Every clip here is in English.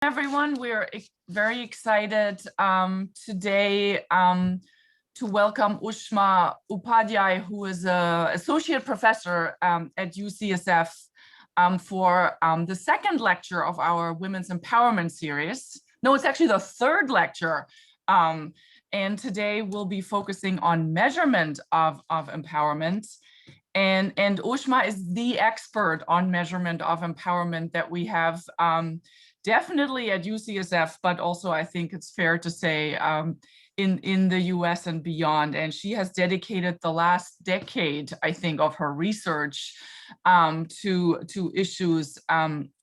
Everyone, we're very excited today to welcome Ushma Upadhyay, who is an associate professor at UCSF for the second lecture of our Women's Empowerment series. No, it's actually the third lecture. And today we'll be focusing on measurement of empowerment. And Ushma is the expert on measurement of empowerment that we have definitely at UCSF, but also I think it's fair to say in the US and beyond. And she has dedicated the last decade, I think, of her research to issues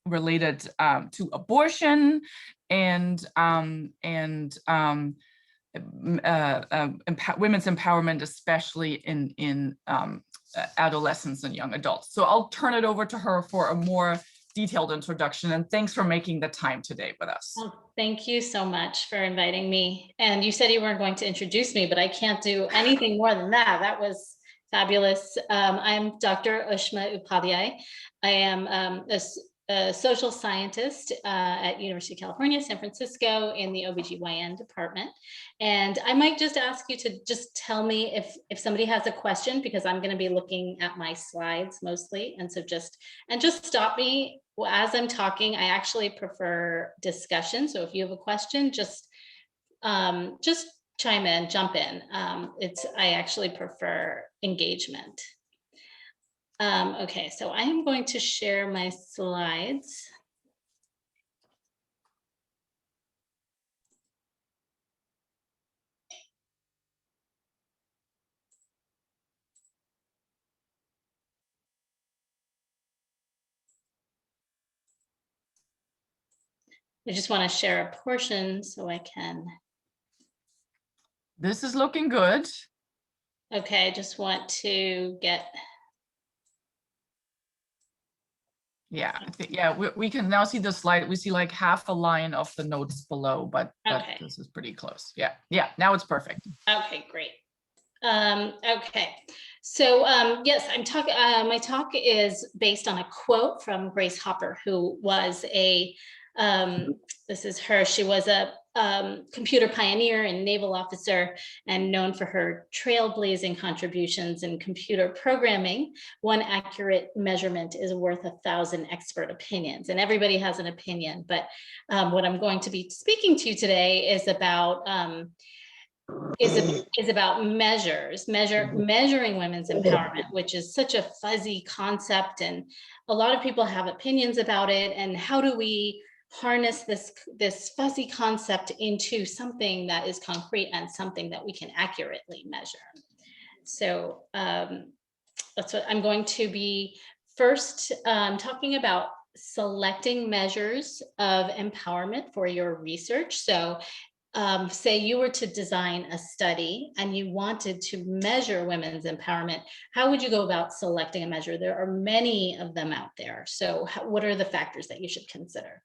related to abortion and women's empowerment, especially in adolescents and young adults. So I'll turn it over to her for a more detailed introduction, and thanks for making the time today with us. Oh, thank you so much for inviting me. And you said you weren't going to introduce me, but I can't do anything more than that. That was fabulous. I'm Dr. Ushma Upadhyay. I am a social scientist at University of California, San Francisco in the OBGYN department. And I might just ask you to just tell me if somebody has a question, because I'm going to be looking at my slides mostly. And so just stop me as I'm talking. I actually prefer discussion. So if you have a question, just chime in, jump in. I actually prefer engagement. Okay, so I am going to share my slides. I just want to share a portion so I can. This is looking good. Okay, I just want to get. Yeah, we can now see the slide. We see like half a line of the notes below, but this is pretty close. Yeah, now it's perfect. Okay, great. Okay, so yes, I'm talking. My talk is based on a quote from Grace Hopper, who was a. This is her. She was a computer pioneer and naval officer, and known for her trailblazing contributions in computer programming. One accurate measurement is worth 1,000 expert opinions, and everybody has an opinion. But what I'm going to be speaking to you today is about measuring women's empowerment, which is such a fuzzy concept, and a lot of people have opinions about it. And how do we harness this fuzzy concept into something that is concrete and something that we can accurately measure? So that's what I'm going to be first talking about: selecting measures of empowerment for your research. So say you were to design a study and you wanted to measure women's empowerment, how would you go about selecting a measure? There are many of them out there. So what are the factors that you should consider?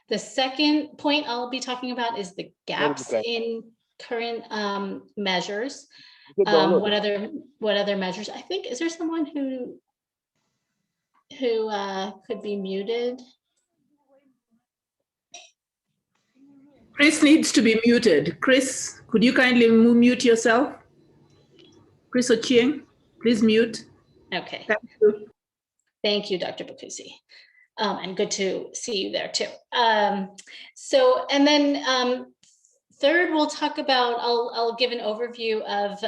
The second point I'll be talking about is the gaps in current measures. What other measures? I think, is there someone who could be muted? Chris needs to be muted. Chris, could you kindly mute yourself? Chris Ochieng, please mute. Okay. Thank you. Thank you, Dr. Bakusi. And good to see you there too. And then third, we'll talk about, I'll give an overview of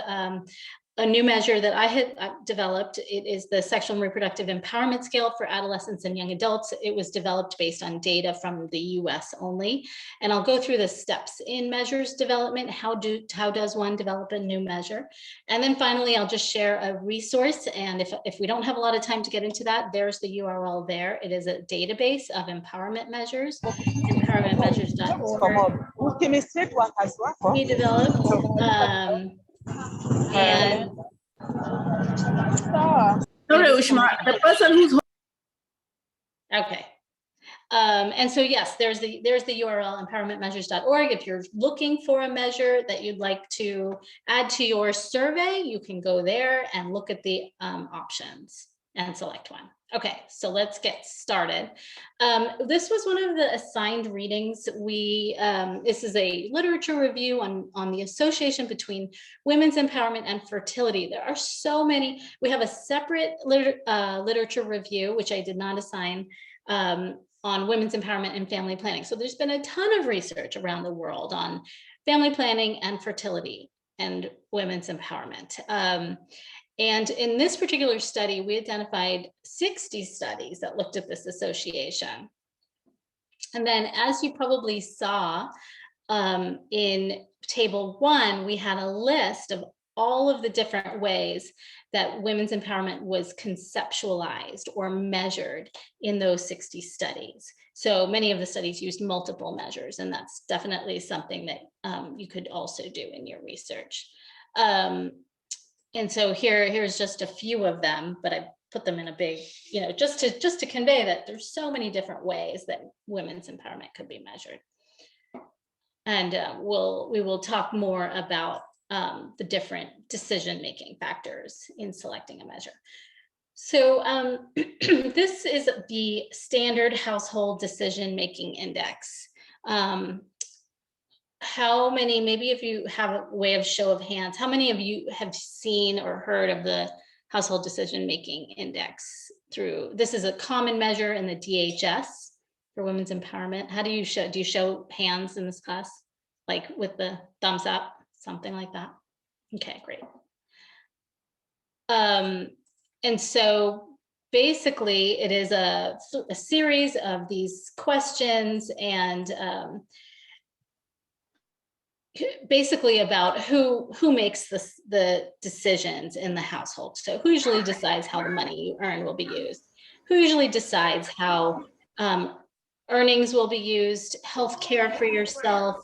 a new measure that I had developed. It is the Sexual and Reproductive Empowerment Scale for adolescents and young adults. It was developed based on data from the US only. And I'll go through the steps in measures development. How does one develop a new measure? And then finally, I'll just share a resource. And if we don't have a lot of time to get into that, there's the URL there. It is a database of empowerment measures, empowermentmeasures.org. We developed and sorry, Ushma, the person who's okay. And so yes, there's the URL empowermentmeasures.org. If you're looking for a measure that you'd like to add to your survey, you can go there and look at the options and select one. Okay, so let's get started. This was one of the assigned readings. This is a literature review on the association between women's empowerment and fertility. There are so many. We have a separate literature review, which I did not assign, on women's empowerment and family planning. So there's been a ton of research around the world on family planning and fertility and women's empowerment. And in this particular study, we identified 60 studies that looked at this association. And then, as you probably saw in table 1, we had a list of all of the different ways that women's empowerment was conceptualized or measured in those 60 studies. So many of the studies used multiple measures, and that's definitely something that you could also do in your research. And so here's just a few of them, but I put them in a big, just to convey that there's so many different ways that women's empowerment could be measured. And we will talk more about the different decision-making factors in selecting a measure. So this is the Standard Household Decision-Making Index. How many, maybe if you have a way of show of hands, how many of you have seen or heard of the Household Decision-Making Index this is a common measure in the DHS for women's empowerment. How do you show hands in this class? Like with the thumbs up, something like that? Okay, great. And so basically it is a series of these questions and basically about who makes the decisions in the household. So who usually decides how the money you earn will be used? Who usually decides how earnings will be used, health care for yourself,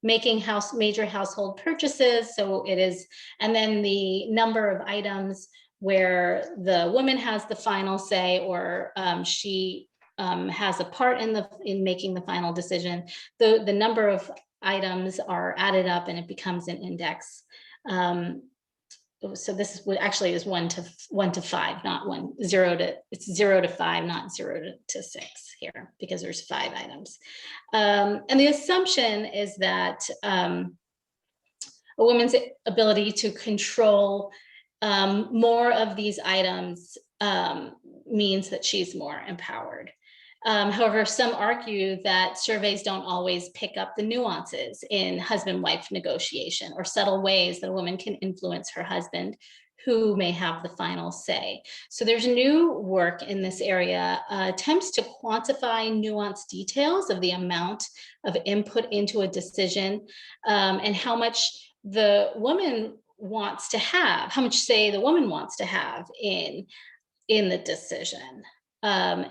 making major household purchases. So it is, and then the number of items where the woman has the final say, or she has a part in making the final decision. The number of items are added up and it becomes an index. So this actually is 1 to 5, not 0 to, it's 0 to 5, not 0 to 6 here, because there's 5 items. And the assumption is that a woman's ability to control more of these items means that she's more empowered. However, some argue that surveys don't always pick up the nuances in husband-wife negotiation or subtle ways that a woman can influence her husband, who may have the final say. So there's new work in this area, attempts to quantify nuanced details of the amount of input into a decision and how much the woman wants to have, how much say the woman wants to have in the decision. I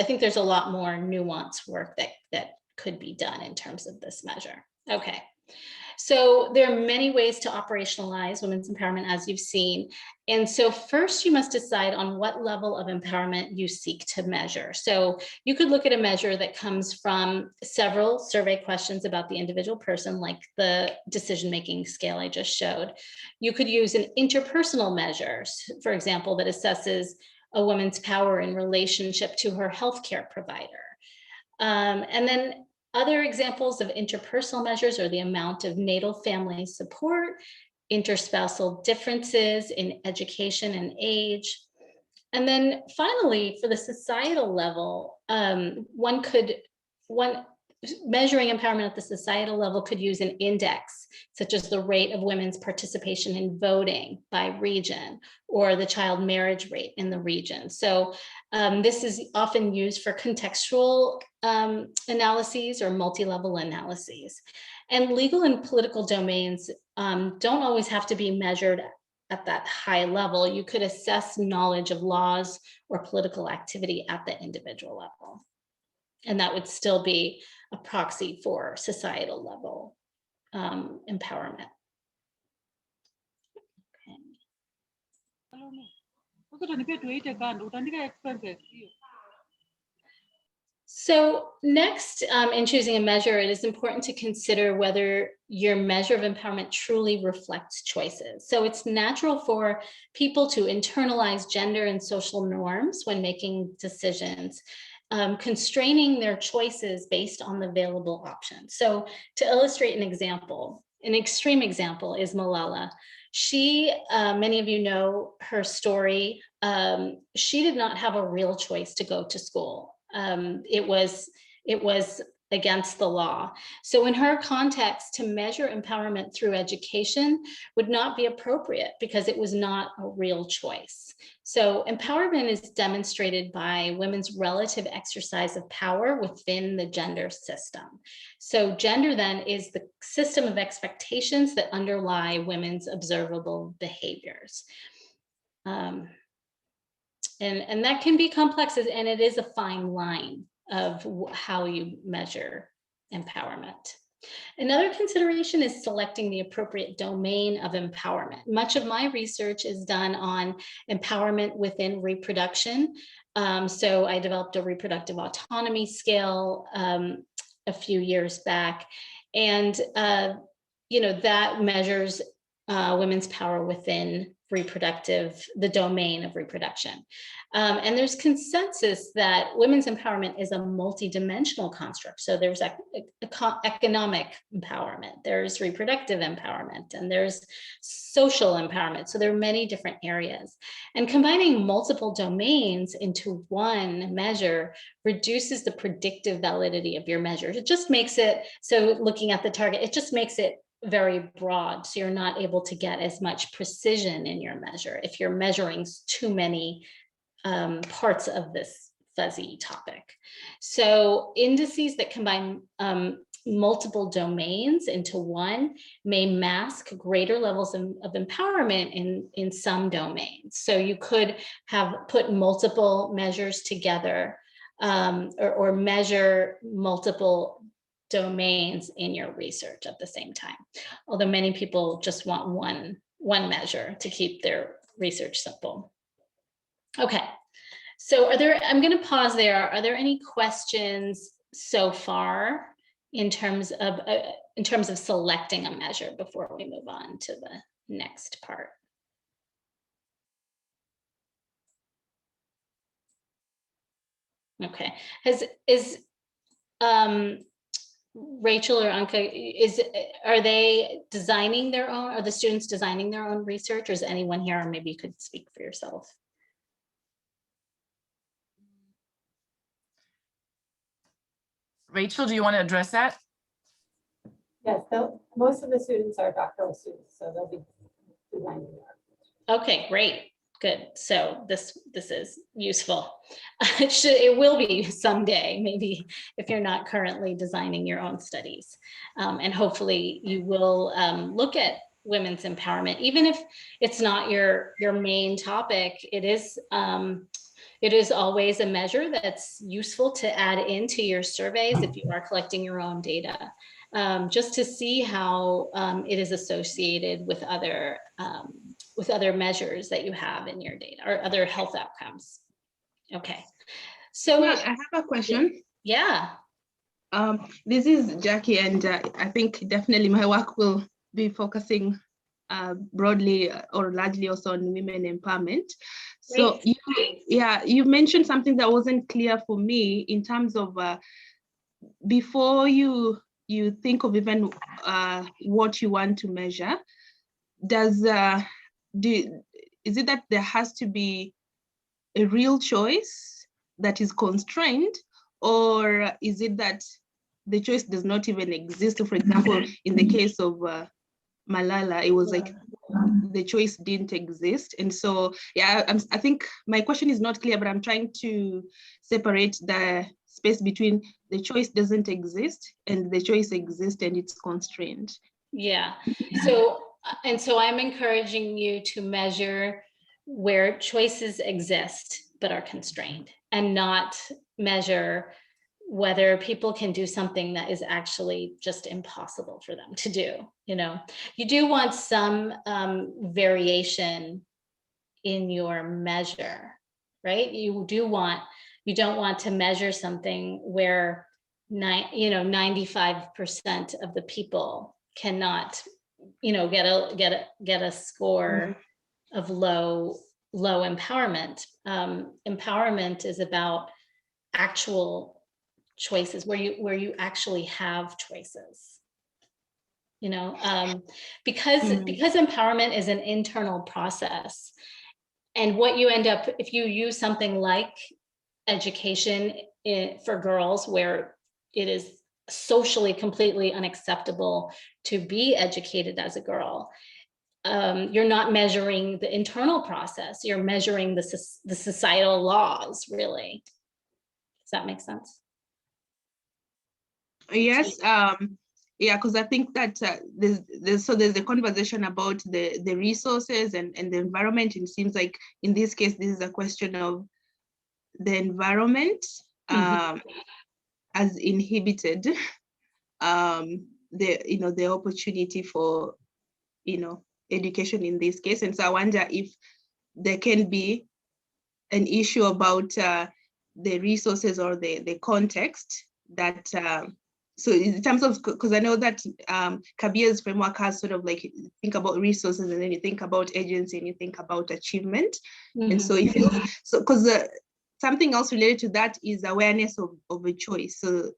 think there's a lot more nuanced work that could be done in terms of this measure. Okay, so there are many ways to operationalize women's empowerment, as you've seen. And so first you must decide on what level of empowerment you seek to measure. So you could look at a measure that comes from several survey questions about the individual person, like the decision-making scale I just showed. You could use an interpersonal measure, for example, that assesses a woman's power in relationship to her healthcare provider. And then other examples of interpersonal measures are the amount of natal family support, interspousal differences in education and age. And then finally, for the societal level, measuring empowerment at the societal level could use an index, such as the rate of women's participation in voting by region, or the child marriage rate in the region. So this is often used for contextual analyses or multi-level analyses. And legal and political domains don't always have to be measured at that high level. You could assess knowledge of laws or political activity at the individual level. And that would still be a proxy for societal level empowerment. So next, in choosing a measure, it is important to consider whether your measure of empowerment truly reflects choices. So it's natural for people to internalize gender and social norms when making decisions, constraining their choices based on the available options. So to illustrate an example, an extreme example is Malala. She, many of you know her story. She did not have a real choice to go to school. It was against the law. So in her context, to measure empowerment through education would not be appropriate because it was not a real choice. So empowerment is demonstrated by women's relative exercise of power within the gender system. So gender then is the system of expectations that underlie women's observable behaviors. And that can be complex, and it is a fine line of how you measure empowerment. Another consideration is selecting the appropriate domain of empowerment. Much of my research is done on empowerment within reproduction. So I developed a reproductive autonomy scale a few years back, and that measures women's power within the domain of reproduction. And there's consensus that women's empowerment is a multidimensional construct. So there's economic empowerment, there's reproductive empowerment, and there's social empowerment. So there are many different areas. And combining multiple domains into one measure reduces the predictive validity of your measures. It just makes it, so looking at the target, it just makes it very broad, so you're not able to get as much precision in your measure if you're measuring too many parts of this fuzzy topic. So indices that combine multiple domains into one may mask greater levels of empowerment in some domains. So you could have put multiple measures together or measure multiple domains in your research at the same time. Although many people just want one measure to keep their research simple. Okay, so I'm going to pause there. Are there any questions so far in terms of selecting a measure before we move on to the next part? Okay, Rachel or Anka, are they designing their own? Are the students designing their own research, or is anyone here? Or maybe you could speak for yourself. Rachel, do you want to address that? Yes, most of the students are doctoral students, so they'll be designing their own. Okay, great. Good. So this is useful. It will be someday, maybe if you're not currently designing your own studies. And hopefully you will look at women's empowerment, even if it's not your main topic. It is always a measure that's useful to add into your surveys if you are collecting your own data, just to see how it is associated with other measures that you have in your data or other health outcomes. Okay, so I have a question. Yeah. This is Jackie, and I think definitely my work will be focusing broadly or largely also on women empowerment. So you mentioned something that wasn't clear for me in terms of before you think of even what you want to measure. Is it that there has to be a real choice that is constrained, or is it that the choice does not even exist? So for example, in the case of Malala, it was like the choice didn't exist. And so, yeah, I think my question is not clear, but I'm trying to separate the space between the choice doesn't exist and the choice exists and it's constrained. Yeah. So I'm encouraging you to measure where choices exist but are constrained, and not measure whether people can do something that is actually just impossible for them to do. You do want some variation in your measure, right? You do want You don't want to measure something where 95% of the people cannot, get a score of low empowerment. Empowerment is about actual choices where you actually have choices. Because empowerment is an internal process, and what you end up, if you use something like education for girls, where it is socially completely unacceptable to be educated as a girl, you're not measuring the internal process, you're measuring the societal laws, really. Does that make sense? Yes, yeah, because I think that there's the conversation about the resources and the environment. And it seems like in this case, this is a question of the environment has inhibited the opportunity for education in this case. And so I wonder if there can be an issue about the resources or the context that so in terms of, because I know that Kabia's framework has sort of like, think about resources and then you think about agency and you think about achievement. And so if you, because something else related to that is awareness of a choice. So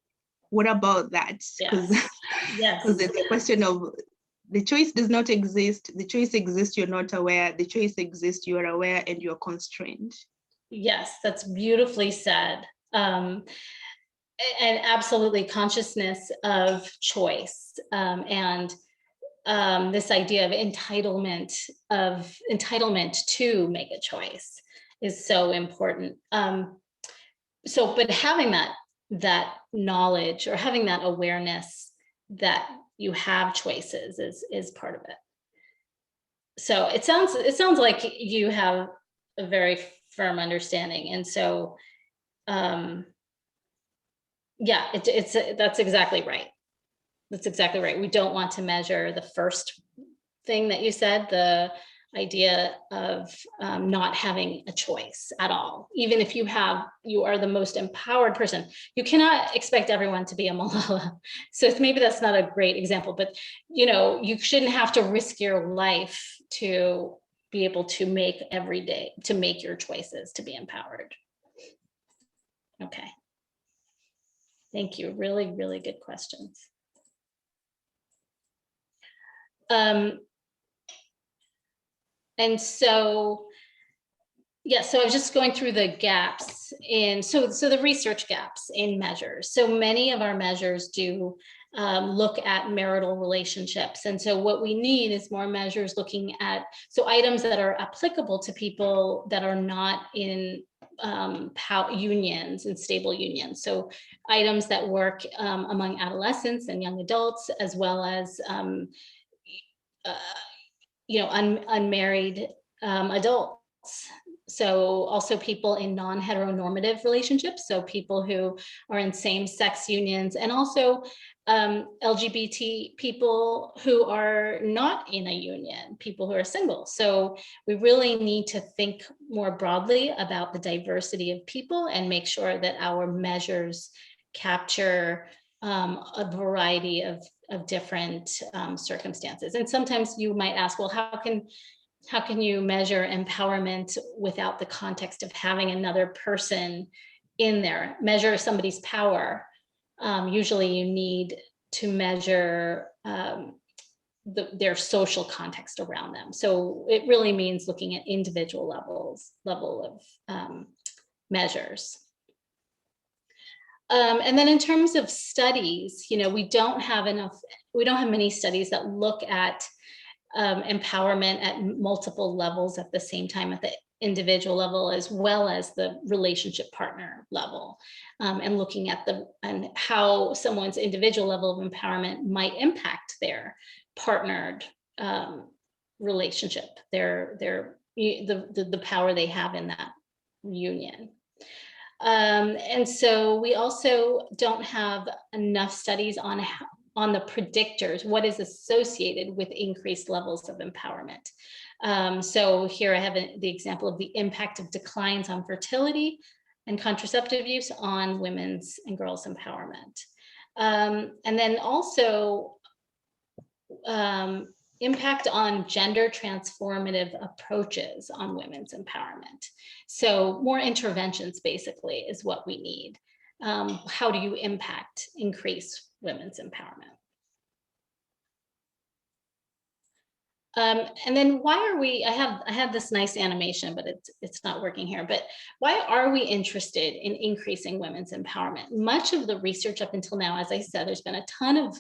what about that? Because the question of the choice does not exist. The choice exists, you're not aware. The choice exists, you are aware, and you're constrained. Yes, that's beautifully said. And absolutely consciousness of choice, and this idea of entitlement to make a choice is so important. But having that knowledge, or having that awareness that you have choices is part of it. So it sounds like you have a very firm understanding, and so yeah, that's exactly right. That's exactly right. We don't want to measure the first thing that you said, the idea of not having a choice at all. Even if you are the most empowered person, you cannot expect everyone to be a Malala. So maybe that's not a great example, but you shouldn't have to risk your life to be able to make your choices, to be empowered. Okay. Thank you. Really, really good questions. And so, yeah, so I was just going through the gaps so the research gaps in measures. So many of our measures do look at marital relationships. And so what we need is more measures looking at, so items that are applicable to people that are not in unions and stable unions. So items that work among adolescents and young adults, as well as unmarried adults. So also people in non-heteronormative relationships, so people who are in same-sex unions, and also LGBT people who are not in a union, people who are single. So we really need to think more broadly about the diversity of people and make sure that our measures capture a variety of different circumstances. And sometimes you might ask, well, how can you measure empowerment without the context of having another person in there? Measure somebody's power. Usually you need to measure their social context around them. So it really means looking at individual level of measures. And then in terms of studies, we don't have many studies that look at empowerment at multiple levels at the same time, at the individual level as well as the relationship partner level, and looking at and how someone's individual level of empowerment might impact their partnered relationship, the power they have in that union. And so we also don't have enough studies on the predictors, what is associated with increased levels of empowerment. So here I have the example of the impact of declines on fertility and contraceptive use on women's and girls' empowerment. And then also impact on gender transformative approaches on women's empowerment. So more interventions basically is what we need. How do you increase women's empowerment? And then why are we, I have this nice animation, but it's not working here, but why are we interested in increasing women's empowerment? Much of the research up until now, as I said, there's been a ton of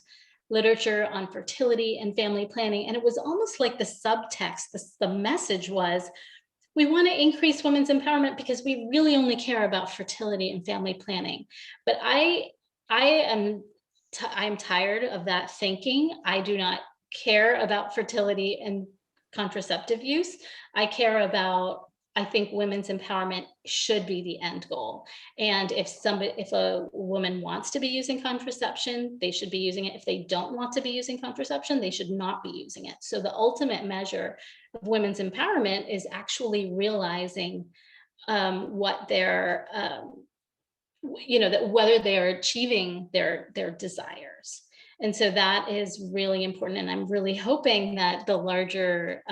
literature on fertility and family planning, and it was almost like the subtext, the message was, we want to increase women's empowerment because we really only care about fertility and family planning. But I'm tired of that thinking. I do not care about fertility and contraceptive use. I care about, I think women's empowerment should be the end goal. And if a woman wants to be using contraception, they should be using it. If they don't want to be using contraception, they should not be using it. So the ultimate measure of women's empowerment is actually realizing what their, that whether they're achieving their desires. And so that is really important. And I'm really hoping that the larger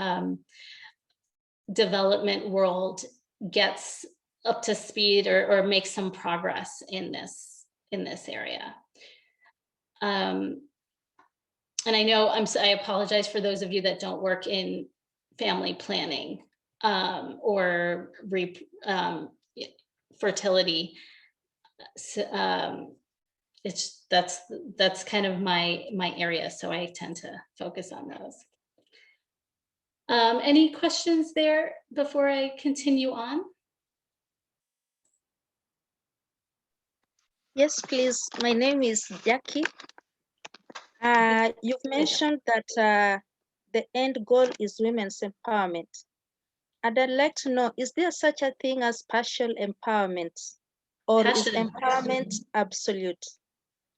development world gets up to speed or makes some progress in this area. And I know I apologize for those of you that don't work in family planning or fertility. That's kind of my area, so I tend to focus on those. Any questions there before I continue on? Yes, please. My name is Jackie. You've mentioned that the end goal is women's empowerment. And I'd like to know, is there such a thing as partial empowerment, or is empowerment absolute?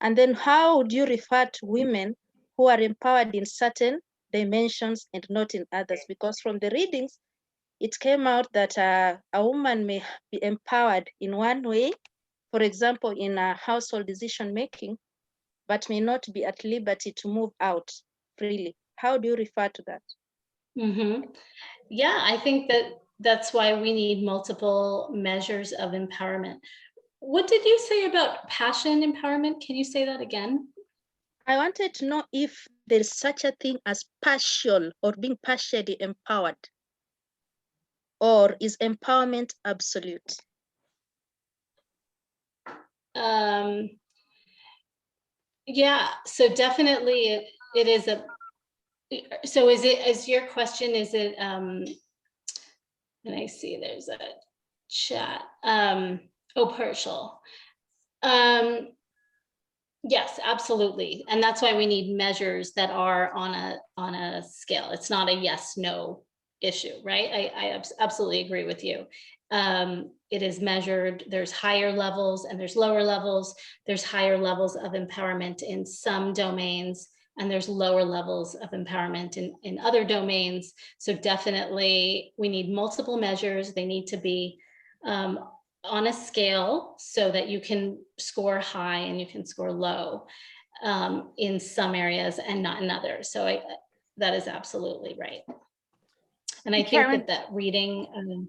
And then how would you refer to women who are empowered in certain dimensions and not in others? Because from the readings, it came out that a woman may be empowered in one way, for example, in a household decision making, but may not be at liberty to move out freely. How do you refer to that? Mm-hmm. Yeah, I think that's why we need multiple measures of empowerment. What did you say about passion empowerment? Can you say that again? I wanted to know if there's such a thing as partial or being partially empowered, or is empowerment absolute? Yeah, so definitely it is so is your question, is it, and I see there's a chat, partial. Yes, absolutely. And that's why we need measures that are on a scale. It's not a yes, no issue, right? I absolutely agree with you. It is measured, there's higher levels and there's lower levels. There's higher levels of empowerment in some domains, and there's lower levels of empowerment in other domains. So definitely we need multiple measures. They need to be on a scale so that you can score high and you can score low in some areas and not in others. So that is absolutely right. And I think that reading,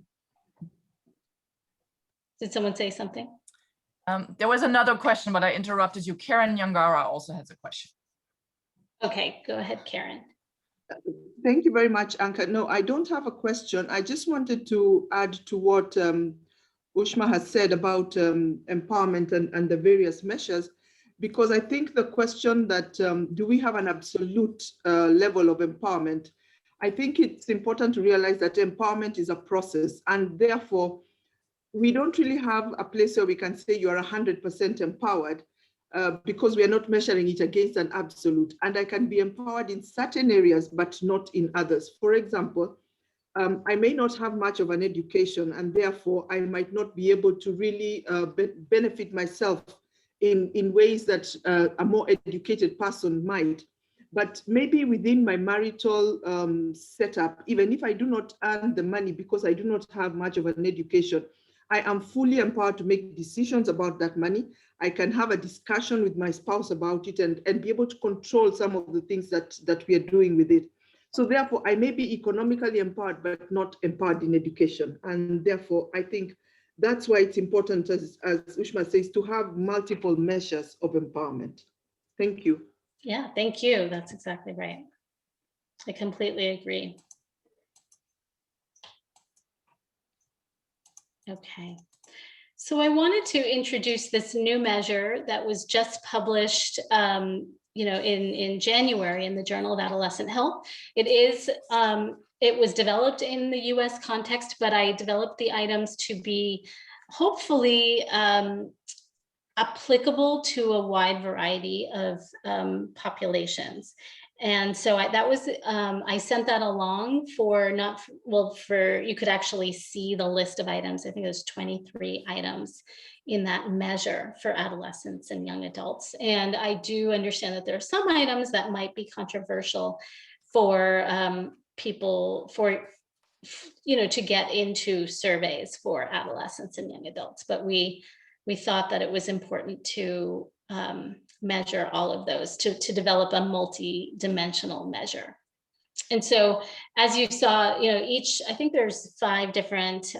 did someone say something? There was another question, but I interrupted you. Karen Yangara also has a question. Okay, go ahead, Karen. Thank you very much, Anka. No, I don't have a question. I just wanted to add to what Ushma has said about empowerment and the various measures, because I think the question that do we have an absolute level of empowerment? I think it's important to realize that empowerment is a process, and therefore we don't really have a place where we can say you are 100% empowered because we are not measuring it against an absolute. And I can be empowered in certain areas, but not in others. For example, I may not have much of an education, and therefore I might not be able to really benefit myself in ways that a more educated person might. But maybe within my marital setup, even if I do not earn the money because I do not have much of an education, I am fully empowered to make decisions about that money. I can have a discussion with my spouse about it and be able to control some of the things that we are doing with it. So therefore, I may be economically empowered, but not empowered in education. And therefore, I think that's why it's important, as Ushma says, to have multiple measures of empowerment. Thank you. Yeah, thank you. That's exactly right. I completely agree. Okay. So I wanted to introduce this new measure that was just published in January in the Journal of Adolescent Health. It was developed in the US context, but I developed the items to be hopefully applicable to a wide variety of populations. And so I sent that along you could actually see the list of items. I think there's 23 items in that measure for adolescents and young adults. And I do understand that there are some items that might be controversial for people to get into surveys for adolescents and young adults. But we thought that it was important to measure all of those, to develop a multi-dimensional measure. And so, as you saw, I think there's five different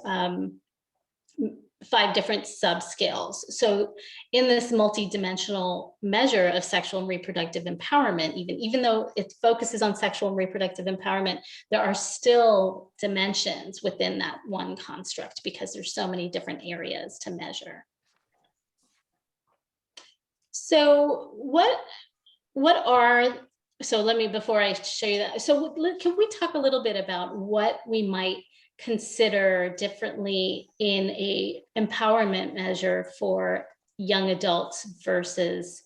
subscales. So in this multi-dimensional measure of sexual and reproductive empowerment, even though it focuses on sexual and reproductive empowerment, there are still dimensions within that one construct because there's so many different areas to measure. So before I show you that, so can we talk a little bit about what we might consider differently in a empowerment measure for young adults versus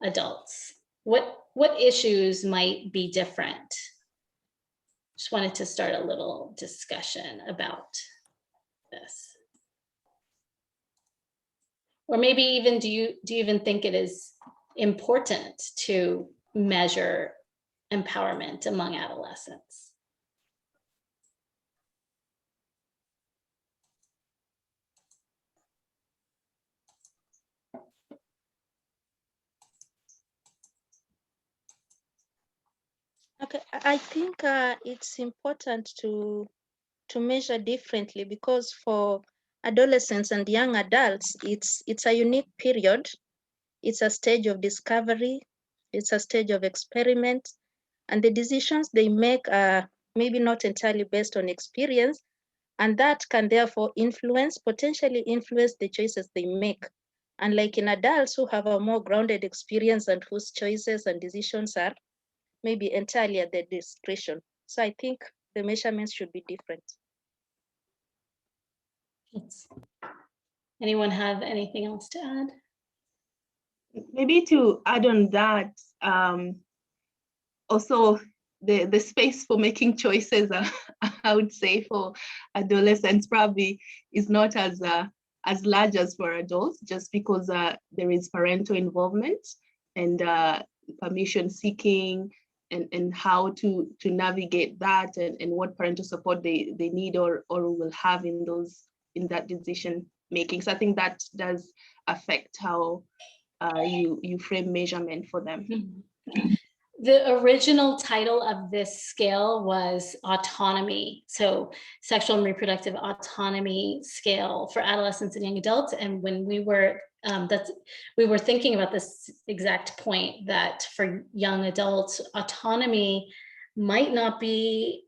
adults? What issues might be different? Just wanted to start a little discussion about this. Or maybe even, do you even think it is important to measure empowerment among adolescents? Okay, I think it's important to measure differently because for adolescents and young adults, it's a unique period. It's a stage of discovery. It's a stage of experiment. And the decisions they make are maybe not entirely based on experience. And that can therefore potentially influence the choices they make. Unlike in adults who have a more grounded experience and whose choices and decisions are maybe entirely at their discretion. So I think the measurements should be different. Anyone have anything else to add? Maybe to add on that, also the space for making choices, I would say for adolescents probably is not as large as for adults, just because there is parental involvement and permission seeking and how to navigate that and what parental support they need or will have in that decision making. So I think that does affect how you frame measurement for them. The original title of this scale was autonomy. So sexual and reproductive autonomy scale for adolescents and young adults. And when we were thinking about this exact point, that for young adults, autonomy might not be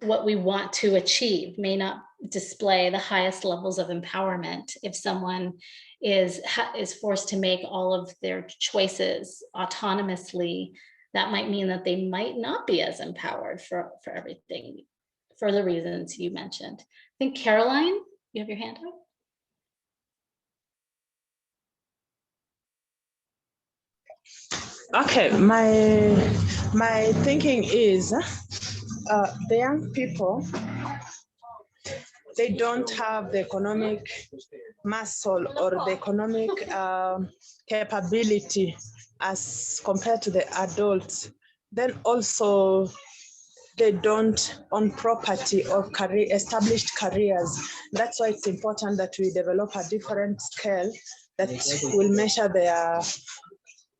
what we want to achieve, may not display the highest levels of empowerment. If someone is forced to make all of their choices autonomously, that might mean that they might not be as empowered for everything, for the reasons you mentioned. I think Caroline, you have your hand up. Okay, my thinking is the young people, they don't have the economic muscle or the economic capability as compared to the adults. Then also they don't own property or established careers. That's why it's important that we develop a different scale that will measure their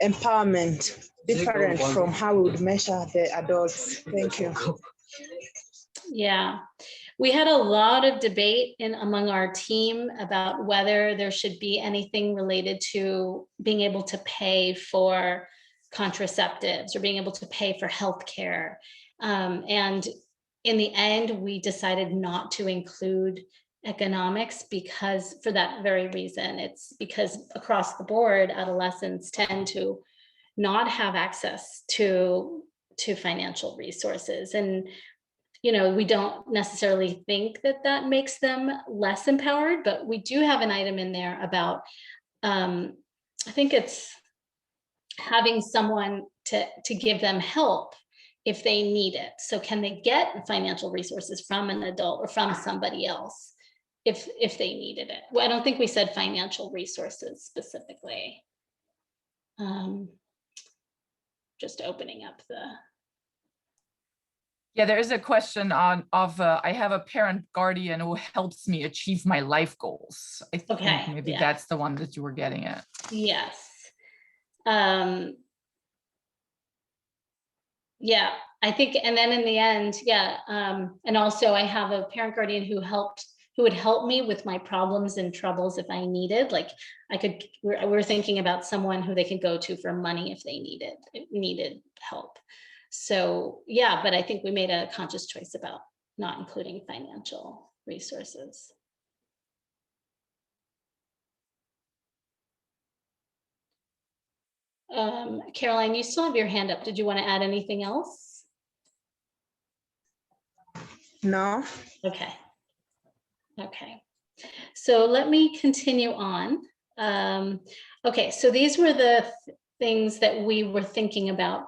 empowerment different from how we would measure the adults. Thank you. Yeah, we had a lot of debate among our team about whether there should be anything related to being able to pay for contraceptives or being able to pay for healthcare. And in the end, we decided not to include economics because for that very reason. It's because across the board, adolescents tend to not have access to financial resources. And we don't necessarily think that that makes them less empowered, but we do have an item in there about, I think it's having someone to give them help if they need it. So can they get financial resources from an adult or from somebody else if they needed it? Well, I don't think we said financial resources specifically. Just opening up the. Yeah, there is a question of I have a parent guardian who helps me achieve my life goals. I think maybe that's the one that you were getting at. Yes. Yeah, I think, and then in the end, and also I have a parent guardian who would help me with my problems and troubles if I needed. Like we're thinking about someone who they could go to for money if they needed help. So yeah, but I think we made a conscious choice about not including financial resources. Caroline, you still have your hand up. Did you want to add anything else? No. Okay. So let me continue on. Okay, so these were the things that we were thinking about.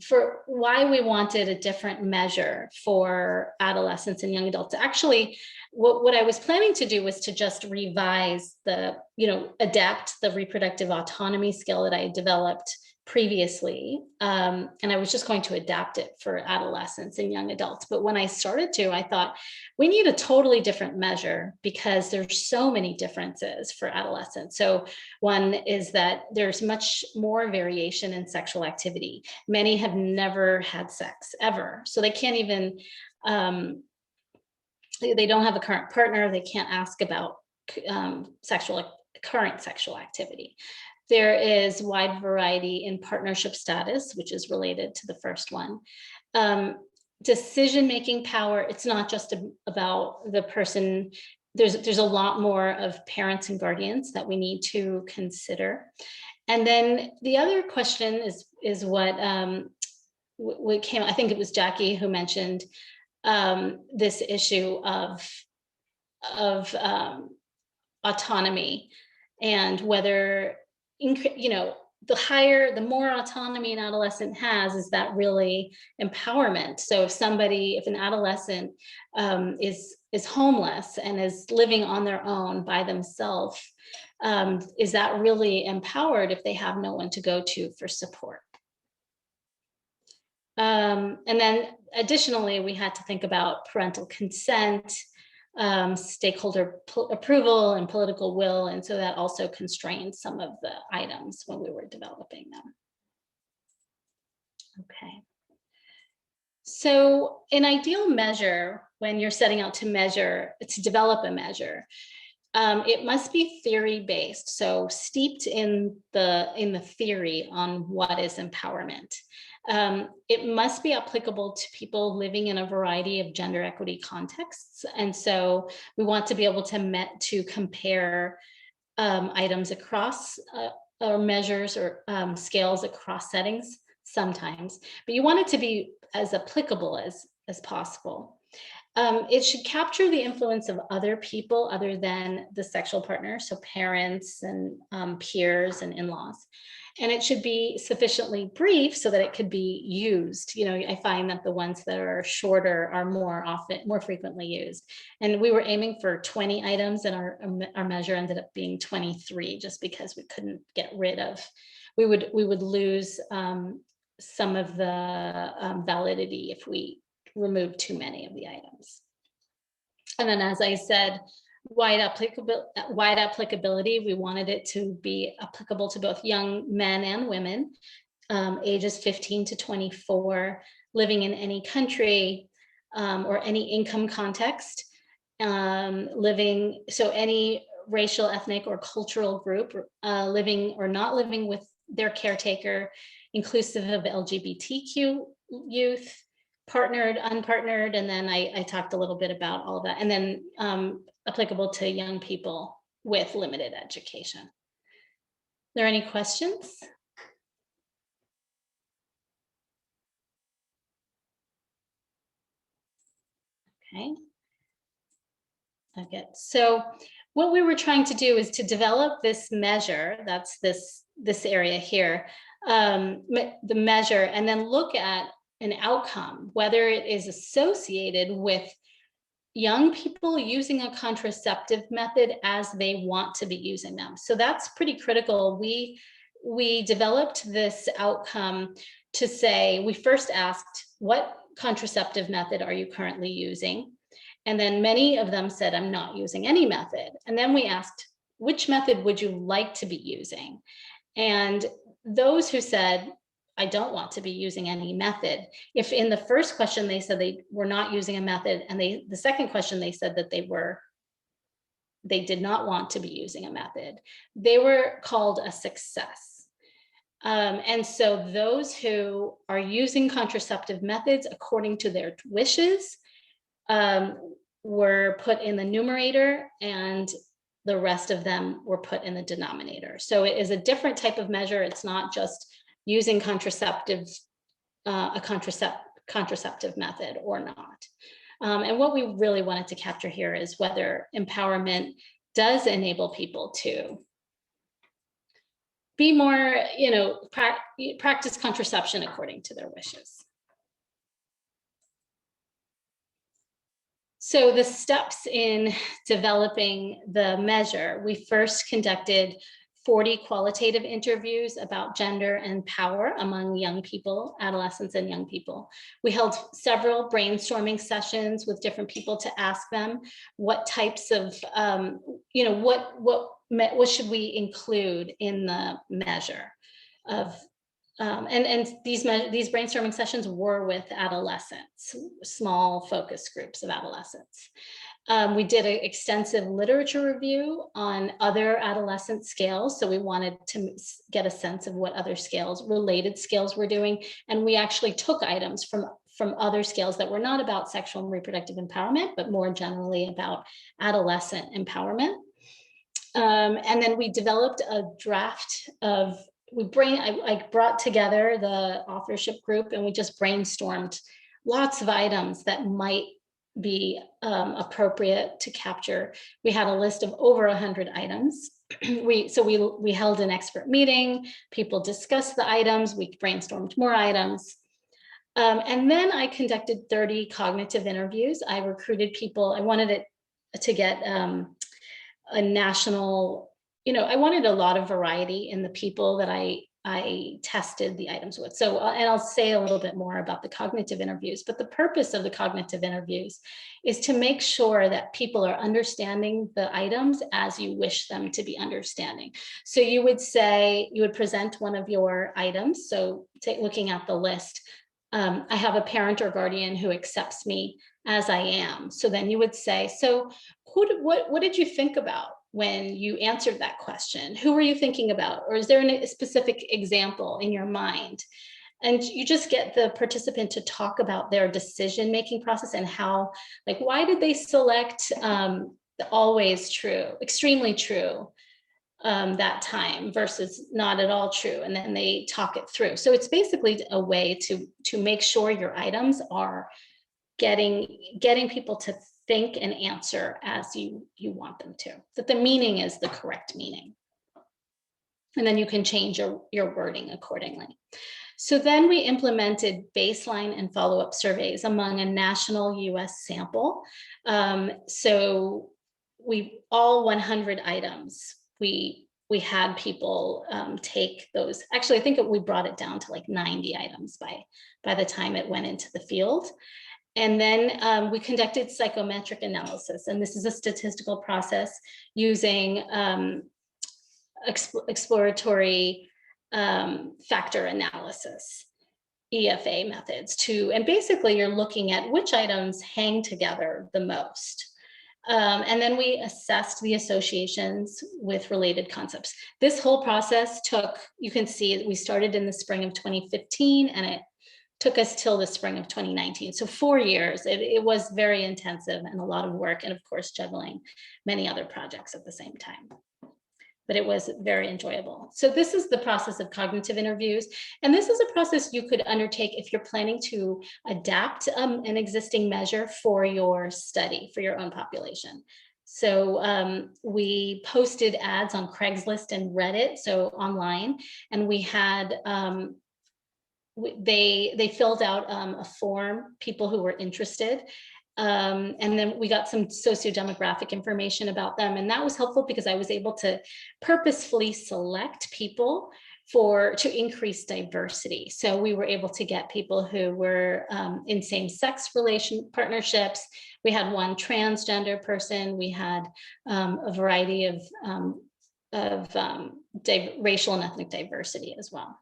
For why we wanted a different measure for adolescents and young adults. Actually, what I was planning to do was to just revise adapt the reproductive autonomy scale that I had developed previously. And I was just going to adapt it for adolescents and young adults. But when I started to, I thought we need a totally different measure because there's so many differences for adolescents. So one is that there's much more variation in sexual activity. Many have never had sex ever. So they can't even, they don't have a current partner. They can't ask about current sexual activity. There is wide variety in partnership status, which is related to the first one. Decision-making power, it's not just about the person. There's a lot more of parents and guardians that we need to consider. And then the other question is what came, I think it was Jackie who mentioned this issue of autonomy and whether, the more autonomy an adolescent has, is that really empowerment? So if an adolescent is homeless and is living on their own by themselves, is that really empowered if they have no one to go to for support? And then additionally, we had to think about parental consent, stakeholder approval and political will. And so that also constrained some of the items when we were developing them. Okay. So an ideal measure, when you're setting out to develop a measure, it must be theory-based, so steeped in the theory on what is empowerment. It must be applicable to people living in a variety of gender equity contexts. And so we want to be able to compare items across or measures or scales across settings sometimes, but you want it to be as applicable as possible. It should capture the influence of other people other than the sexual partner, so parents and peers and in-laws. And it should be sufficiently brief so that it could be used. I find that the ones that are shorter are more frequently used. And we were aiming for 20 items, and our measure ended up being 23, just because we couldn't get rid of. We would lose some of the validity if we remove too many of the items. And then, as I said, wide applicability, we wanted it to be applicable to both young men and women, ages 15 to 24, living in any country or any income context, so any racial, ethnic, or cultural group living or not living with their caretaker, inclusive of LGBTQ youth, partnered, unpartnered, and then I talked a little bit about all of that, and then applicable to young people with limited education. Are there any questions? Okay, so what we were trying to do is to develop this measure, that's this area here, the measure, and then look at an outcome, whether it is associated with young people using a contraceptive method as they want to be using them. So that's pretty critical. We developed this outcome to say, we first asked, what contraceptive method are you currently using? And then many of them said, I'm not using any method. And then we asked, which method would you like to be using? And those who said, I don't want to be using any method. If in the first question they said they were not using a method, and the second question they said that they did not want to be using a method, they were called a success. And so those who are using contraceptive methods according to their wishes were put in the numerator, and the rest of them were put in the denominator. So it is a different type of measure. It's not just using contraceptive method or not. And what we really wanted to capture here is whether empowerment does enable people to be more, practice contraception according to their wishes. So the steps in developing the measure, we first conducted 40 qualitative interviews about gender and power among young people, adolescents and young people. We held several brainstorming sessions with different people to ask them what types of, what should we include in the measure of, and these brainstorming sessions were with adolescents, small focus groups of adolescents. We did an extensive literature review on other adolescent scales. So we wanted to get a sense of what other related scales we're doing. And we actually took items from other scales that were not about sexual and reproductive empowerment, but more generally about adolescent empowerment. And then we developed a draft of, I brought together the authorship group, and we just brainstormed lots of items that might be appropriate to capture. We had a list of over 100 items. We held an expert meeting, people discussed the items, we brainstormed more items. And then I conducted 30 cognitive interviews. I recruited people. I wanted it to get a national, I wanted a lot of variety in the people that I tested the items with. So, and I'll say a little bit more about the cognitive interviews, but the purpose of the cognitive interviews is to make sure that people are understanding the items as you wish them to be understanding. So you would present one of your items. So looking at the list, I have a parent or guardian who accepts me as I am. So then you would say, so what did you think about when you answered that question? Who were you thinking about? Or is there a specific example in your mind? And you just get the participant to talk about their decision-making process and how, why did they select always true, extremely true that time versus not at all true? And then they talk it through. So it's basically a way to make sure your items are getting people to think and answer as you want them to, that the meaning is the correct meaning. And then you can change your wording accordingly. So then we implemented baseline and follow-up surveys among a national US sample. So all 100 items, we had people take those. Actually, I think we brought it down to 90 items by the time it went into the field. And then we conducted psychometric analysis, and this is a statistical process using exploratory factor analysis, EFA methods and basically you're looking at which items hang together the most. And then we assessed the associations with related concepts. This whole process took, you can see we started in the spring of 2015 and it took us till the spring of 2019. So 4 years, it was very intensive and a lot of work, and of course juggling many other projects at the same time. But it was very enjoyable. So this is the process of cognitive interviews. And this is a process you could undertake if you're planning to adapt an existing measure for your study, for your own population. So we posted ads on Craigslist and Reddit, so online, and we had, they filled out a form, people who were interested. And then we got some sociodemographic information about them. And that was helpful because I was able to purposefully select people to increase diversity. So we were able to get people who were in same-sex partnerships. We had one transgender person. We had a variety of racial and ethnic diversity as well.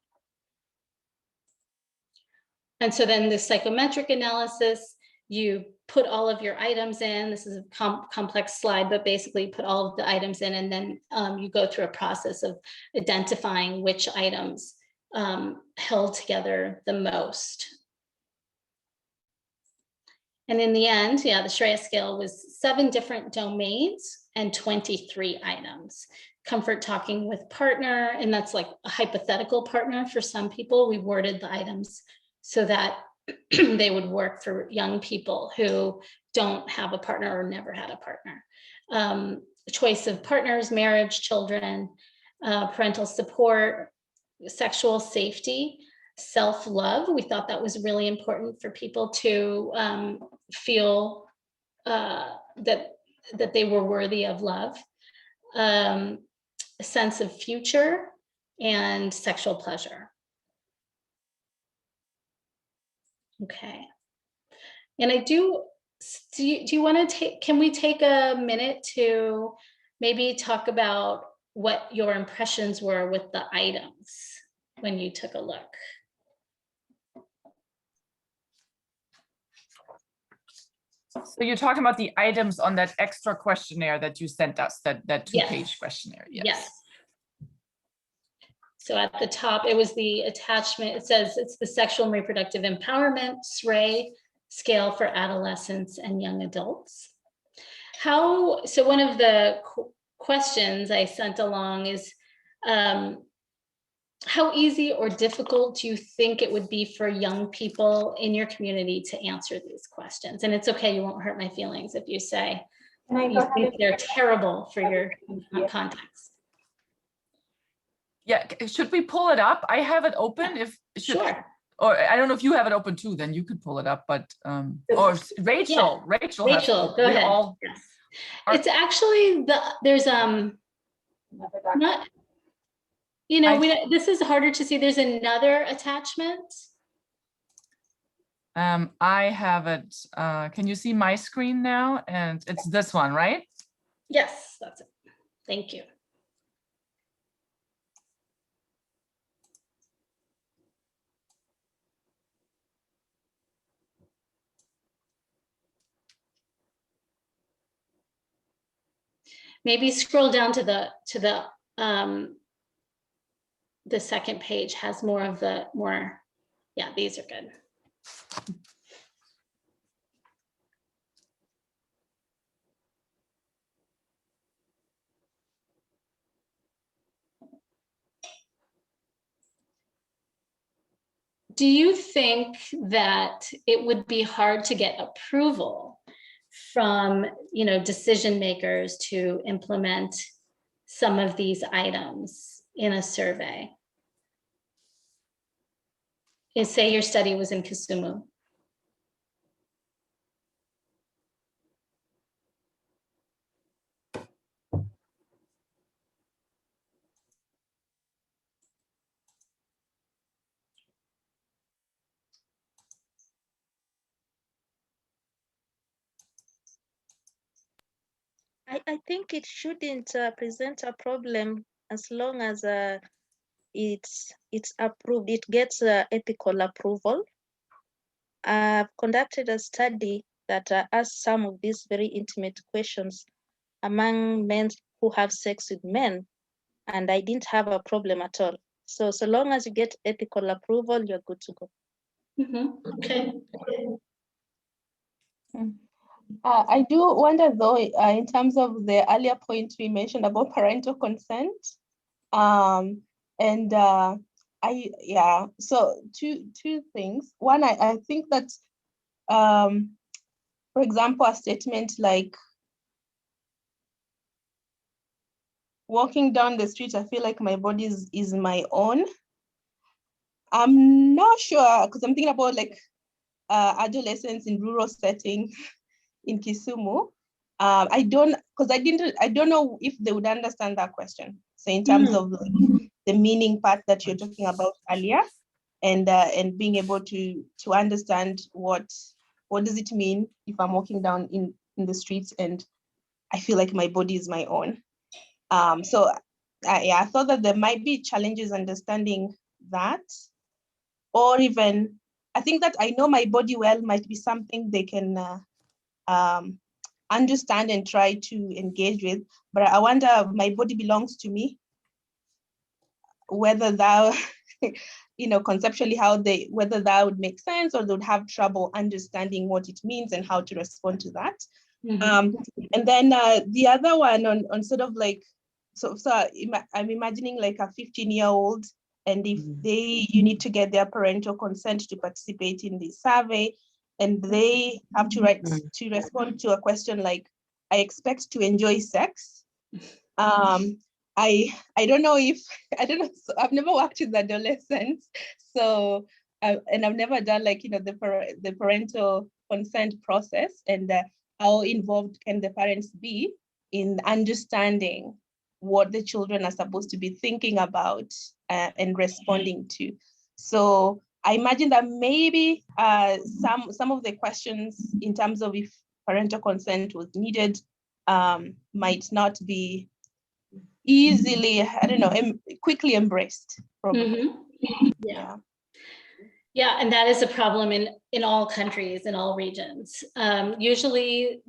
And so then the psychometric analysis, you put all of your items in. This is a complex slide, but basically you put all of the items in, and then you go through a process of identifying which items held together the most. And in the end, yeah, the Shreya scale was 7 different domains and 23 items. Comfort talking with partner, and that's like a hypothetical partner for some people. We worded the items so that they would work for young people who don't have a partner or never had a partner. Choice of partners, marriage, children, parental support, sexual safety, self-love. We thought that was really important for people to feel that they were worthy of love, a sense of future, and sexual pleasure. Okay. And I do you want to can we take a minute to maybe talk about what your impressions were with the items when you took a look? So you're talking about the items on that extra questionnaire that you sent us, that 2-page questionnaire. Yes. So at the top, it was the attachment. It says it's the Sexual and Reproductive Empowerment SRAE Scale for Adolescents and Young Adults. So one of the questions I sent along is, how easy or difficult do you think it would be for young people in your community to answer these questions? And it's okay, you won't hurt my feelings if you say you think they're terrible for your context. Yeah, should we pull it up? I have it open. Sure. Or I don't know if you have it open too, then you could pull it up, but, or Rachel, Yeah. Rachel, go ahead. Yes. It's actually, there's, not, you know, this is harder to see. There's another attachment. I have it, can you see my screen now? And it's this one, right? Yes, that's it. Thank you. Maybe scroll down to the second page has more of yeah, these are good. Do you think that it would be hard to get approval from, decision makers to implement some of these items in a survey? Say your study was in Kisumu. I think it shouldn't present a problem as long as it's approved, it gets ethical approval. I've conducted a study that asked some of these very intimate questions among men who have sex with men, and I didn't have a problem at all. So long as you get ethical approval, you're good to go. Okay. I do wonder though, in terms of the earlier point we mentioned about parental consent, so two things. One, I think that, for example, a statement like, walking down the street, I feel like my body is my own. I'm not sure, because I'm thinking about like adolescents in rural setting in Kisumu. I don't know if they would understand that question. So in terms of the meaning part that you're talking about earlier, and being able to understand what does it mean if I'm walking down in the streets and I feel like my body is my own. So I thought that there might be challenges understanding that, or even, I think that I know my body well might be something they can understand and try to engage with, but I wonder, my body belongs to me, whether that, conceptually whether that would make sense, or they would have trouble understanding what it means and how to respond to that. And then the other one on sort of like, I'm imagining like a 15-year-old, and if you need to get their parental consent to participate in the survey, and they have to respond to a question like, I expect to enjoy sex. I don't know if, so I've never worked with adolescents, so, and I've never done like, the parental consent process, and how involved can the parents be in understanding what the children are supposed to be thinking about and responding to. So I imagine that maybe some of the questions in terms of if parental consent was needed might not be easily, quickly embraced, probably. Yeah, and that is a problem in all countries, in all regions. Usually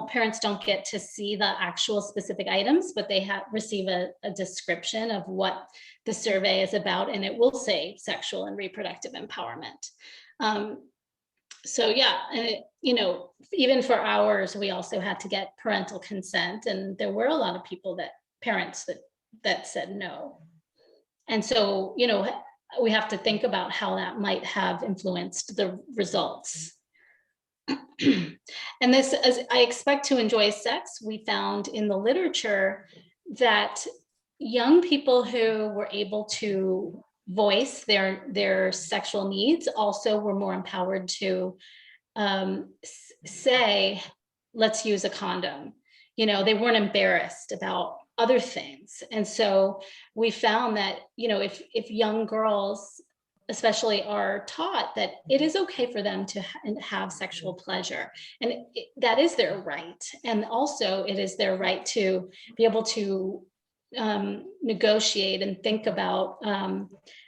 parents don't get to see the actual specific items, but they receive a description of what the survey is about, and it will say sexual and reproductive empowerment. So yeah, and even for ours, we also had to get parental consent, and there were a lot of parents that said no. And so, we have to think about how that might have influenced the results. And this, as I expect to enjoy sex, we found in the literature that young people who were able to voice their sexual needs also were more empowered to say, let's use a condom. They weren't embarrassed about other things. And so we found that, if young girls especially are taught that it is okay for them to have sexual pleasure, and that is their right. And also it is their right to be able to negotiate and think about,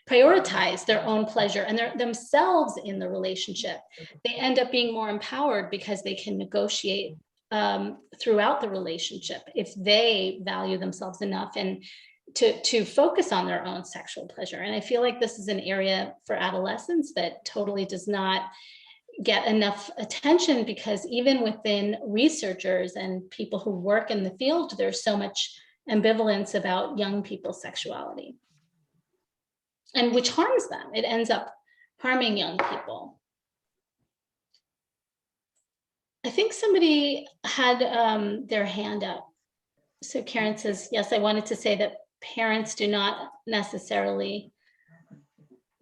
prioritize their own pleasure and themselves in the relationship. They end up being more empowered because they can negotiate throughout the relationship if they value themselves enough and to focus on their own sexual pleasure. And I feel like this is an area for adolescents that totally does not get enough attention, because even within researchers and people who work in the field, there's so much ambivalence about young people's sexuality, and which harms them. It ends up harming young people. I think somebody had their hand up. So Karen says, yes, I wanted to say that parents do not necessarily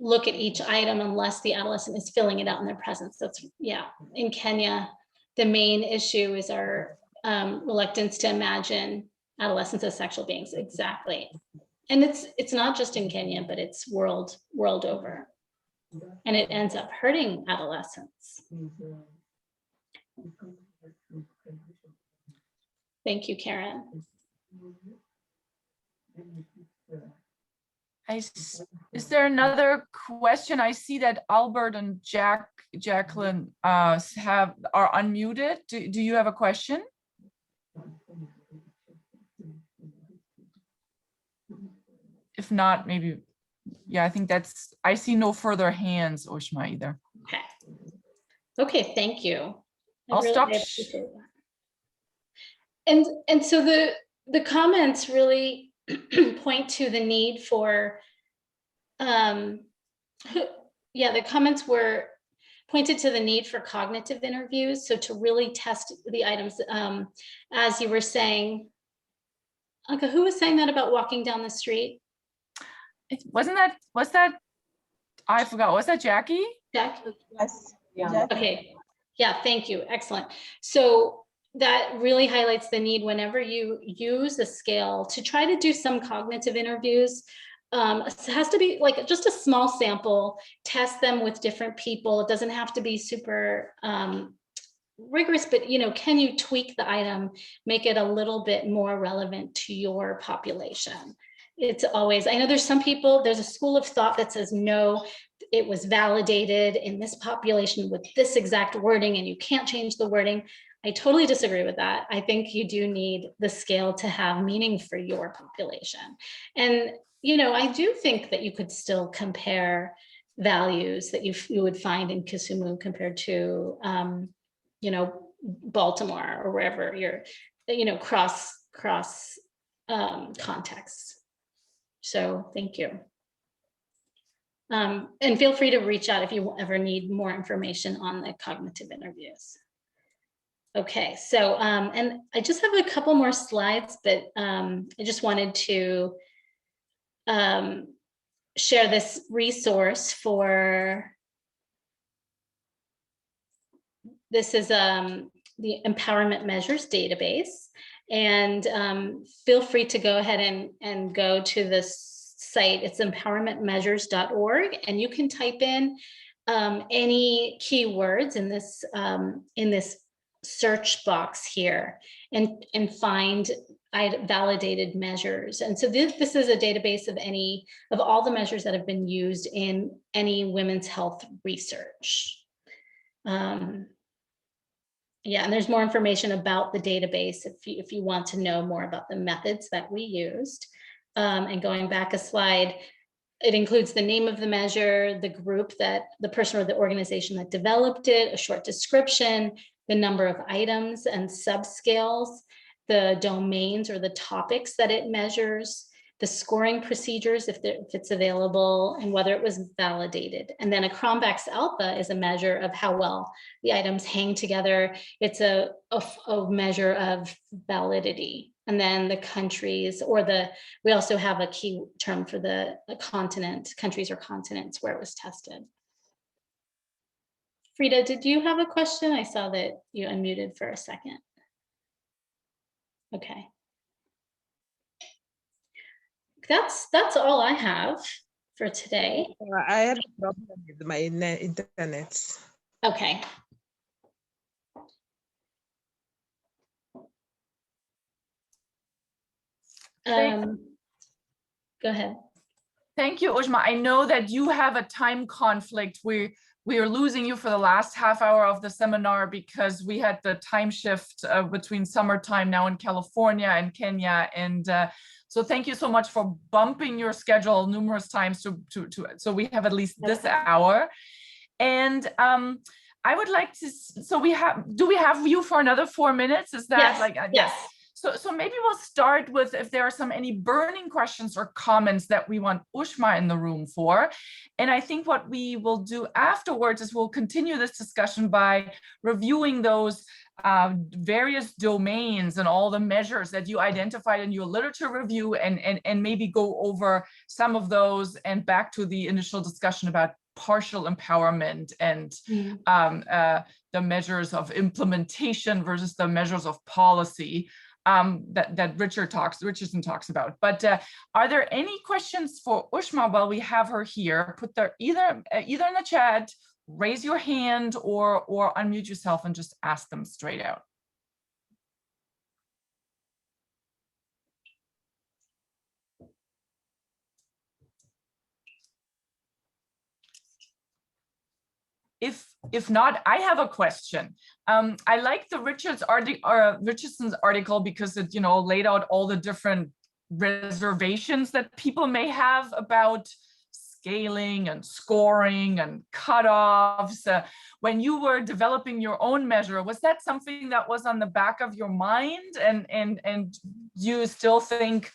look at each item unless the adolescent is filling it out in their presence. That's, yeah. In Kenya, the main issue is our reluctance to imagine adolescents as sexual beings. Exactly. And it's not just in Kenya, but it's world over. And it ends up hurting adolescents. Thank you, Karen. Is there another question? I see that Albert and Jacqueline are unmuted. Do you have a question? If not, maybe, yeah, I think I see no further hands, Ushma, either. Okay. Okay, thank you. I'll stop. appreciate that. And so the comments really point to the need for, the comments were pointed to the need for cognitive interviews. So to really test the items, as you were saying, Anka, who was saying that about walking down the street? Was that, I forgot, was that Jackie? Jack? Yes. Yeah. Okay, yeah, thank you, excellent. So that really highlights the need whenever you use a scale to try to do some cognitive interviews. It has to be like just a small sample, test them with different people. It doesn't have to be super rigorous, but can you tweak the item, make it a little bit more relevant to your population? It's always, I know there's some people, there's a school of thought that says, no, it was validated in this population with this exact wording and you can't change the wording. I totally disagree with that. I think you do need the scale to have meaning for your population. And, I do think that you could still compare values that you would find in Kisumu compared to, Baltimore or wherever you're, cross contexts. So thank you. And feel free to reach out if you ever need more information on the cognitive interviews. Okay, so, and I just have a couple more slides, but I just wanted to share this resource this is the Empowerment Measures database. And feel free to go ahead and go to this site. It's empowermentmeasures.org, and you can type in any keywords in this search box here and find validated measures. And so this is a database of all the measures that have been used in any women's health research. Yeah, and there's more information about the database if you want to know more about the methods that we used. And going back a slide, it includes the name of the measure, the group the person or the organization that developed it, a short description, the number of items and subscales, the domains or the topics that it measures, the scoring procedures if it's available, and whether it was validated. And then a Cronbach's alpha is a measure of how well the items hang together. It's a measure of validity. And then the countries, we also have a key term for the continent, countries or continents where it was tested. Frida, did you have a question? I saw that you unmuted for a second. Okay. That's all I have for today. I had a problem with my internet. Okay. Go ahead. Thank you, Ushma. I know that you have a time conflict. We are losing you for the last half hour of the seminar because we had the time shift between summertime now in California and Kenya. And so thank you so much for bumping your schedule numerous times so we have at least this hour. And I would like to, do we have you for another 4 minutes? Is that yes. So maybe we'll start with if there are any burning questions or comments that we want Ushma in the room for. And I think what we will do afterwards is we'll continue this discussion by reviewing those various domains and all the measures that you identified in your literature review and maybe go over some of those and back to the initial discussion about partial empowerment and the measures of implementation versus the measures of policy that Richardson talks about. But are there any questions for Ushma while we have her here? Put their either in the chat, raise your hand, or unmute yourself and just ask them straight out. if not, I have a question. I like the Richardson's article because it, laid out all the different reservations that people may have about scaling and scoring and cutoffs. When you were developing your own measure, was that something that was on the back of your mind? And you still think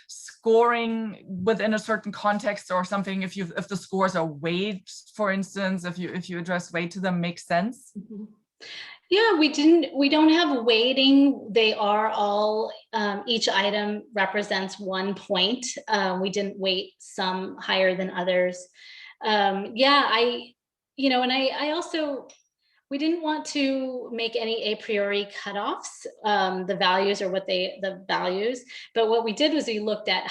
scoring within a certain context or something, if the scores are weights, for instance, if you address weight to them, makes sense? Mm-hmm. Yeah, we don't have weighting. They are all, each item represents 1 point. We didn't weight some higher than others. Yeah, I also, we didn't want to make any a priori cutoffs. The values are the values, but what we did was we looked at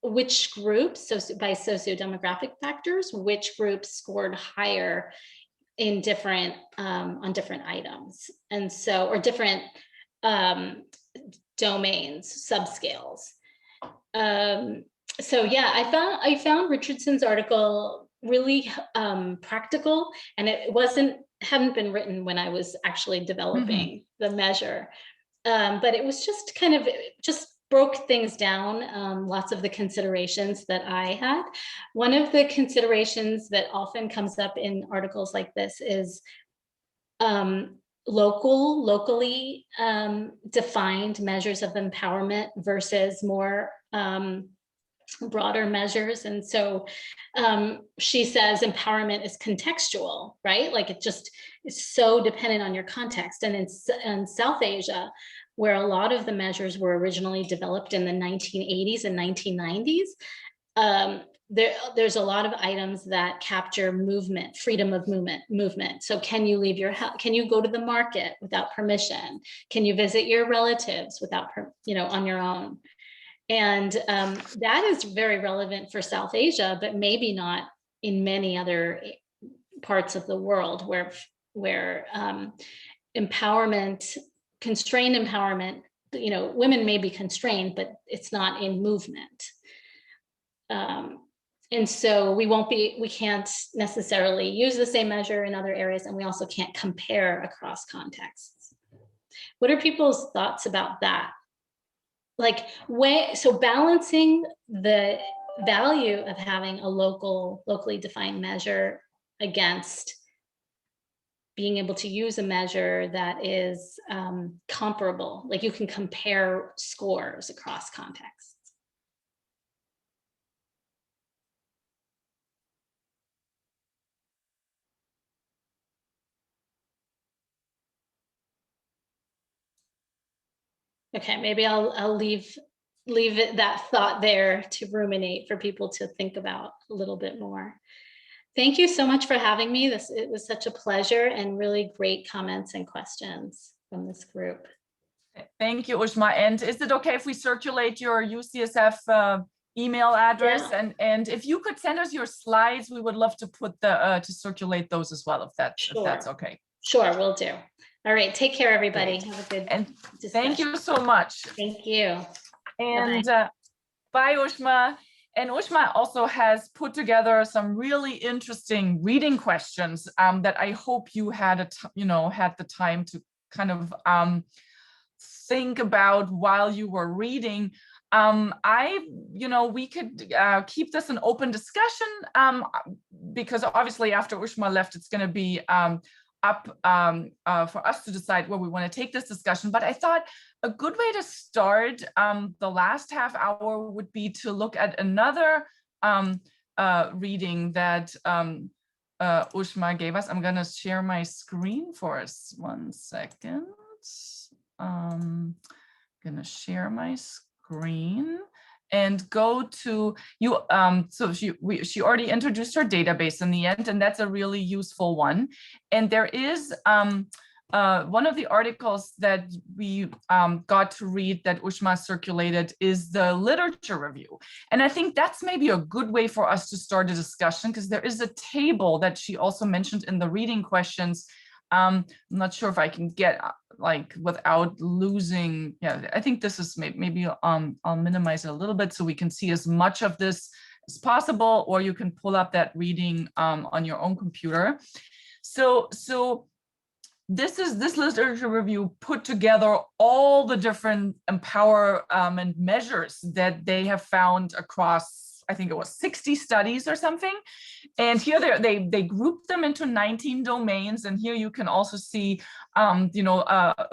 which groups, so by sociodemographic factors, which groups scored higher in different on different items, and so, or different domains, subscales. So yeah, I found Richardson's article really practical, and it hadn't been written when I was actually developing the measure, but it was just kind of broke things down, lots of the considerations that I had. One of the considerations that often comes up in articles like this is locally defined measures of empowerment versus more broader measures. And so she says empowerment is contextual, right? Like it just is so dependent on your context. And in South Asia, where a lot of the measures were originally developed in the 1980s and 1990s, there's a lot of items that capture movement, freedom of movement. So can you leave your house? Can you go to the market without permission? Can you visit your relatives without, on your own? And that is very relevant for South Asia, but maybe not in many other parts of the world where empowerment, constrained empowerment, women may be constrained, but it's not in movement. And so we can't necessarily use the same measure in other areas, and we also can't compare across contexts. What are people's thoughts about that? So balancing the value of having a locally defined measure against being able to use a measure that is comparable, like you can compare scores across contexts. Okay, maybe I'll leave that thought there to ruminate for people to think about a little bit more. Thank you so much for having me. It was such a pleasure, and really great comments and questions from this group. Thank you, Ushma. And is it okay if we circulate your UCSF email address? Yeah. And if you could send us your slides, we would love to put to circulate those as well, if that's okay. Sure, will do. All right, take care, everybody. Great. Have a good And discussion. thank you so much. Thank you. And bye, Ushma. And Ushma also has put together some really interesting reading questions that I hope you had had the time to kind of think about while you were reading. We could keep this an open discussion because obviously after Ushma left, it's going to be up for us to decide where we want to take this discussion. But I thought a good way to start the last half hour would be to look at another reading that Ushma gave us. I'm going to share my screen for us. 1 second. I'm going to share my screen and go to you. So she already introduced her database in the end, and that's a really useful one. And there is one of the articles that we got to read that Ushma circulated is the literature review. And I think that's maybe a good way for us to start a discussion, because there is a table that she also mentioned in the reading questions. I'm not sure if I can get without losing. Yeah, I think this is maybe I'll minimize it a little bit so we can see as much of this as possible, or you can pull up that reading on your own computer. So this literature review put together all the different empowerment measures that they have found across, I think it was 60 studies or something. And here they grouped them into 19 domains. And here you can also see,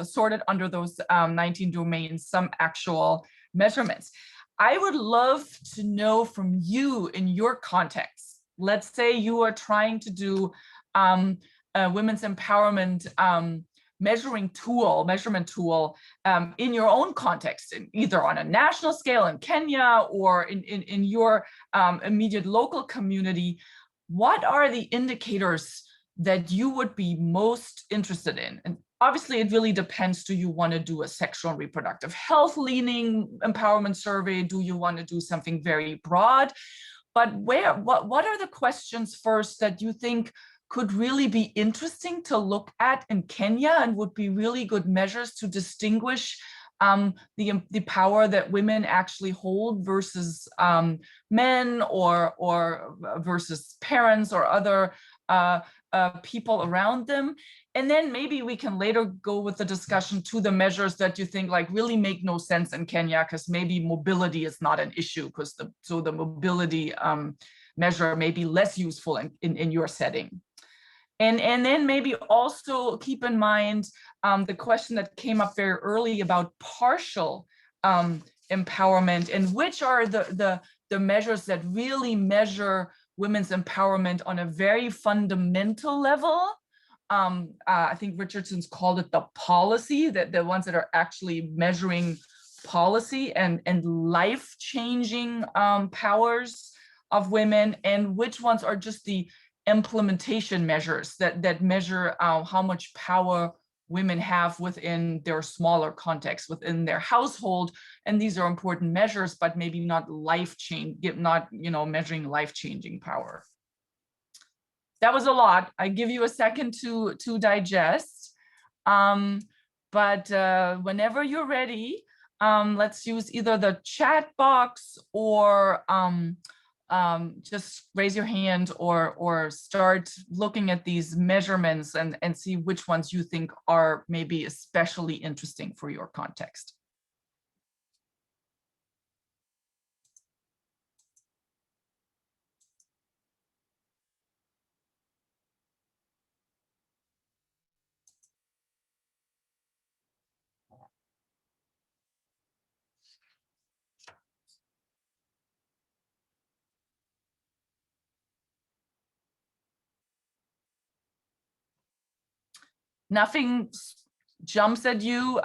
sorted under those 19 domains, some actual measurements. I would love to know from you in your context. Let's say you are trying to do women's empowerment measurement tool in your own context, either on a national scale in Kenya or in your immediate local community. What are the indicators that you would be most interested in? And obviously it really depends. Do you want to do a sexual and reproductive health leaning empowerment survey? Do you want to do something very broad? But what are the questions first that you think could really be interesting to look at in Kenya and would be really good measures to distinguish the power that women actually hold versus men or versus parents or other people around them? And then maybe we can later go with the discussion to the measures that you think like really make no sense in Kenya, because maybe mobility is not an issue, because the mobility measure may be less useful in your setting. And then maybe also keep in mind the question that came up very early about partial empowerment, and which are the measures that really measure women's empowerment on a very fundamental level. I think Richardson's called it the policy, that the ones that are actually measuring policy and life-changing powers of women, and which ones are just the implementation measures that measure how much power women have within their smaller context, within their household. And these are important measures, but maybe not measuring life-changing power. That was a lot. I give you a second to digest. But whenever you're ready, let's use either the chat box or just raise your hand or start looking at these measurements and see which ones you think are maybe especially interesting for your context. Nothing jumps at you.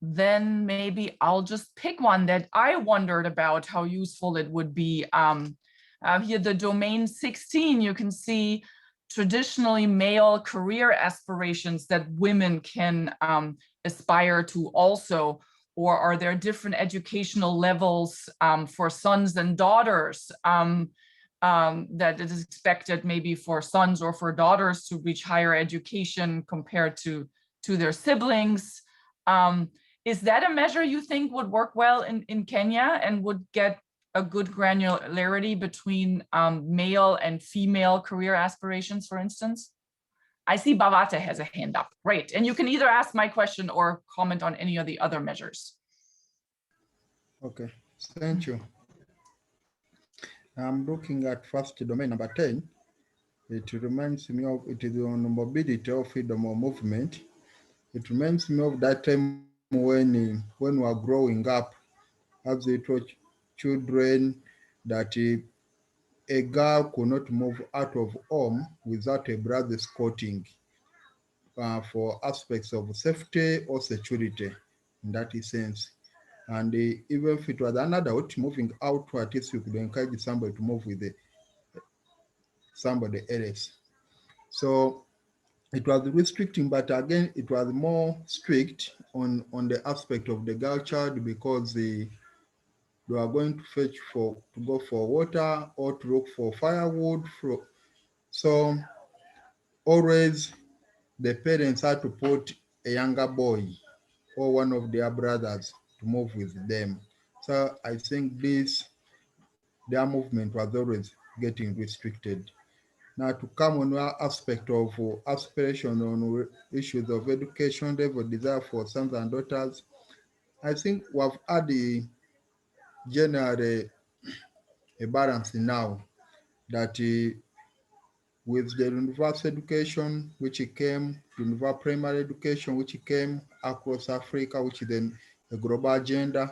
Then maybe I'll just pick one that I wondered about how useful it would be. Here, the domain 16, you can see traditionally male career aspirations that women can aspire to also. Or are there different educational levels for sons and daughters that it is expected maybe for sons or for daughters to reach higher education compared to their siblings? Is that a measure you think would work well in Kenya and would get a good granularity between male and female career aspirations, for instance? I see Bhavata has a hand up. Great. And you can either ask my question or comment on any of the other measures. Okay, thank you. I'm looking at first domain number 10. It reminds me of, it is on mobility or freedom of movement. It reminds me of that time when we were growing up as little children, that a girl could not move out of home without a brother escorting for aspects of safety or security in that sense. And even if it was an adult moving out, at least you could encourage somebody to move with somebody else. So it was restricting, but again, it was more strict on the aspect of the girl child, because they were going to fetch to go for water or to look for firewood. So always the parents had to put a younger boy or one of their brothers to move with them. So I think their movement was always getting restricted. Now to come on our aspect of aspiration on issues of education level desire for sons and daughters, I think we've had generally a balance now that with the universal education which came, universal primary education which came across Africa, which is then a global agenda,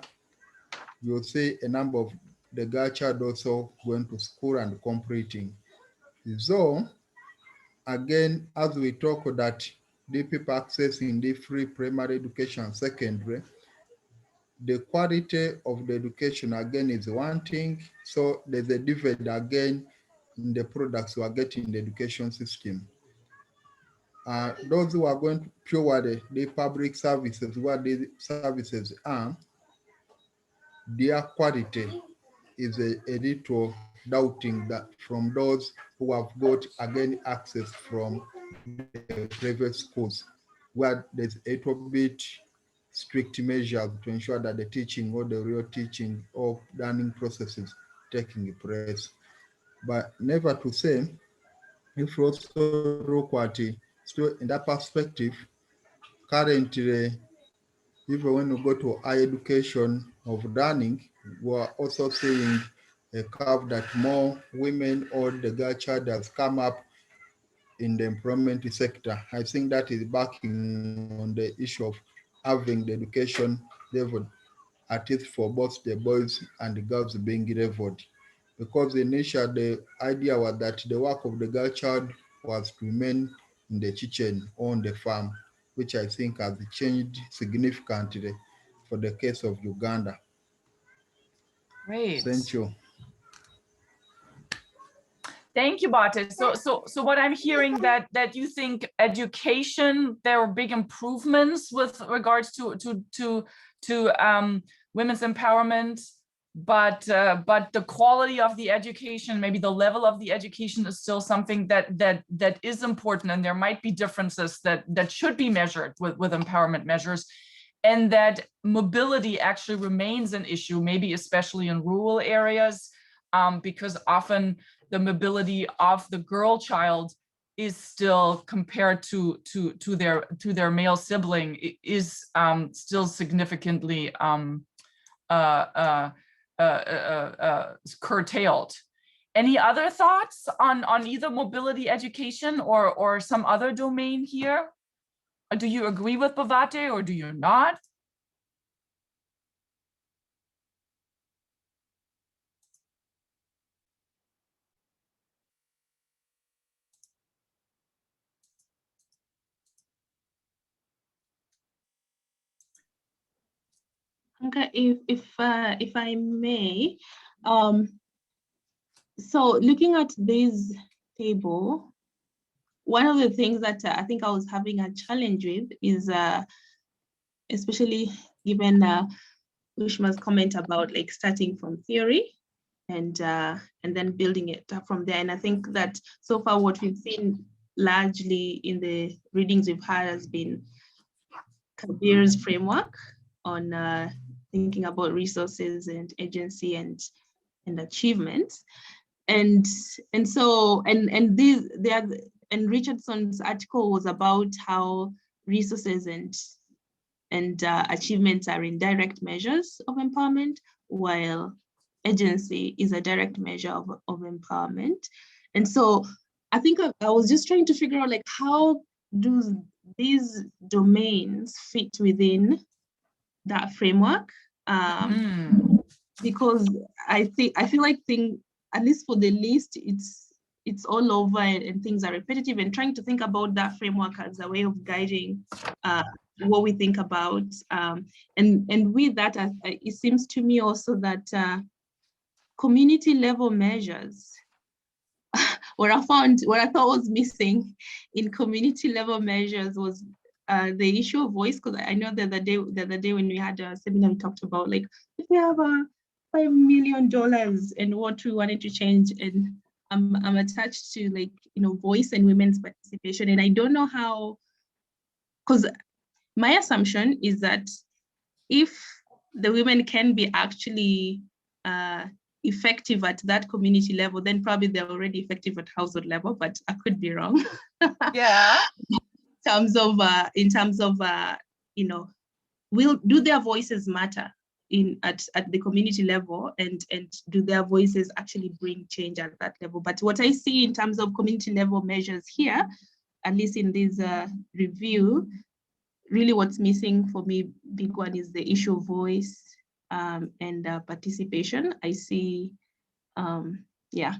you'll see a number of the girl child also going to school and completing. So again, as we talk that the people accessing the free primary education secondary, the quality of the education again is one thing. So there's a divide again in the products we are getting in the education system. Those who are going to purely the public services, what the services are, their quality is a little doubting that from those who have got again access from the private schools, where there's a little bit strict measures to ensure that the teaching or the real teaching or learning processes taking place. But never to say, if you also look at it, still in that perspective, currently, even when you go to higher education of learning, we're also seeing a curve that more women or the girl child has come up in the employment sector. I think that is backing on the issue of having the education level, at least for both the boys and the girls being leveled. Because initially the idea was that the work of the girl child was to remain in the kitchen or on the farm, which I think has changed significantly for the case of Uganda. Great. Thank you. Thank you, Bate. So what I'm hearing that you think education, there are big improvements with regards to women's empowerment, but the quality of the education, maybe the level of the education, is still something that is important, and there might be differences that should be measured with empowerment measures, and that mobility actually remains an issue, maybe especially in rural areas, because often the mobility of the girl child is still, compared to their male sibling, is still significantly curtailed. Any other thoughts on either mobility education or some other domain here? Do you agree with Bhavate or do you not? Okay, if I may, so looking at this table, one of the things that I think I was having a challenge with is, especially given Ushma's comment about like starting from theory and then building it up from there. And I think that so far what we've seen largely in the readings we've had has been Kabir's framework on thinking about resources and agency and achievements. And Richardson's article was about how resources and achievements are indirect measures of empowerment, while agency is a direct measure of empowerment. And so I think I was just trying to figure out, like, how do these domains fit within that framework? Because I feel like at least for the list, it's all over and things are repetitive, and trying to think about that framework as a way of guiding what we think about. And with that, it seems to me also that community level measures, what I thought was missing in community level measures was the issue of voice, because I know the other day when we had a seminar, we talked about, like, if we have $5 million and what we wanted to change, and I'm attached to, like, voice and women's participation, and I don't know how, because my assumption is that if the women can be actually effective at that community level, then probably they're already effective at household level, but I could be wrong. Yeah. In terms of you know, do their voices matter at the community level, and do their voices actually bring change at that level? But what I see in terms of community level measures here, at least in this review, really what's missing for me, big one, is the issue of voice and participation. I see, yeah,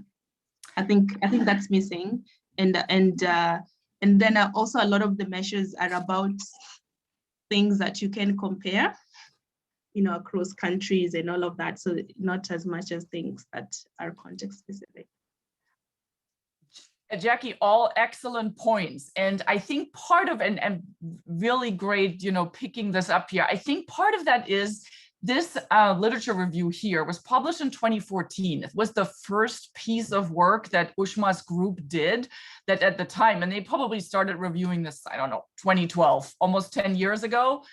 I think that's missing, and then also a lot of the measures are about things that you can compare, you know, across countries and all of that. So not as much as things that are context specific. Jackie, all excellent points. And I think part of, and really great, you know, picking this up here, I think part of that is this literature review here was published in 2014. It was the first piece of work that Ushma's group did that at the time, and they probably started reviewing this, I don't know, 2012, almost 10 years ago.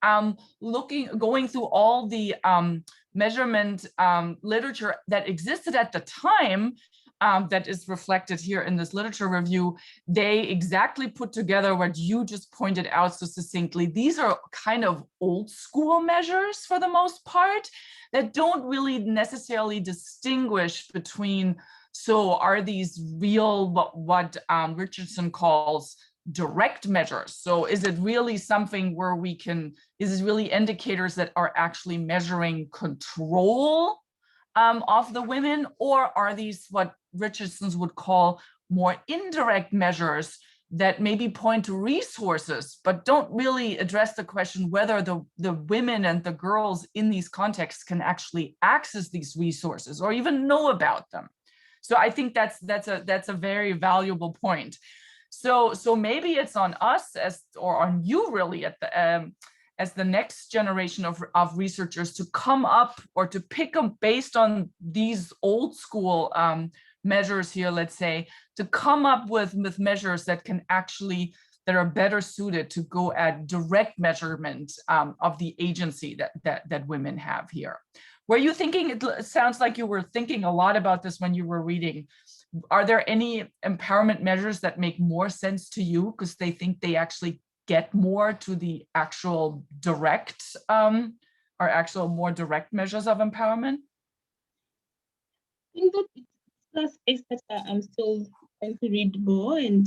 Going through all the measurement literature that existed at the time, that is reflected here in this literature review, they exactly put together what you just pointed out so succinctly. These are kind of old school measures for the most part that don't really necessarily distinguish between, so are these real, what Richardson calls direct measures? So is it really something where we can, is it really indicators that are actually measuring control of the women, or are these what Richardson's would call more indirect measures that maybe point to resources, but don't really address the question whether the women and the girls in these contexts can actually access these resources or even know about them? So I think that's a very valuable point. So maybe it's on us or on you really as the next generation of researchers to come up or to pick them based on these old school measures here, let's say, to come up with measures that can actually, that are better suited to go at direct measurement of the agency that women have here. Were you thinking, it sounds like you were thinking a lot about this when you were reading. Are there any empowerment measures that make more sense to you because they think they actually get more to the actual direct or actual more direct measures of empowerment? I think that it's a space that I'm still trying to read more and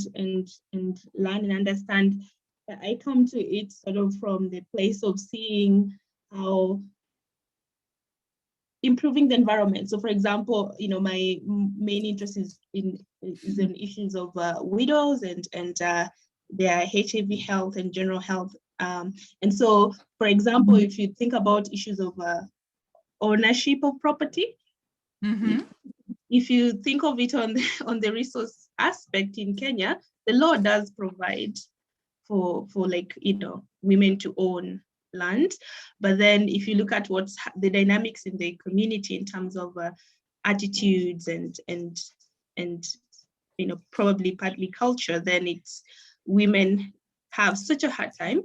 learn and understand. I come to it sort of from the place of seeing how improving the environment. So for example, you know, my main interest is in issues of widows and their HIV health and general health. And so, for example, if you think about issues of ownership of property, if you think of it on the resource aspect in Kenya, the law does provide for like, you know, women to own land. But then if you look at what's the dynamics in the community in terms of attitudes and you know, probably partly culture, then it's women have such a hard time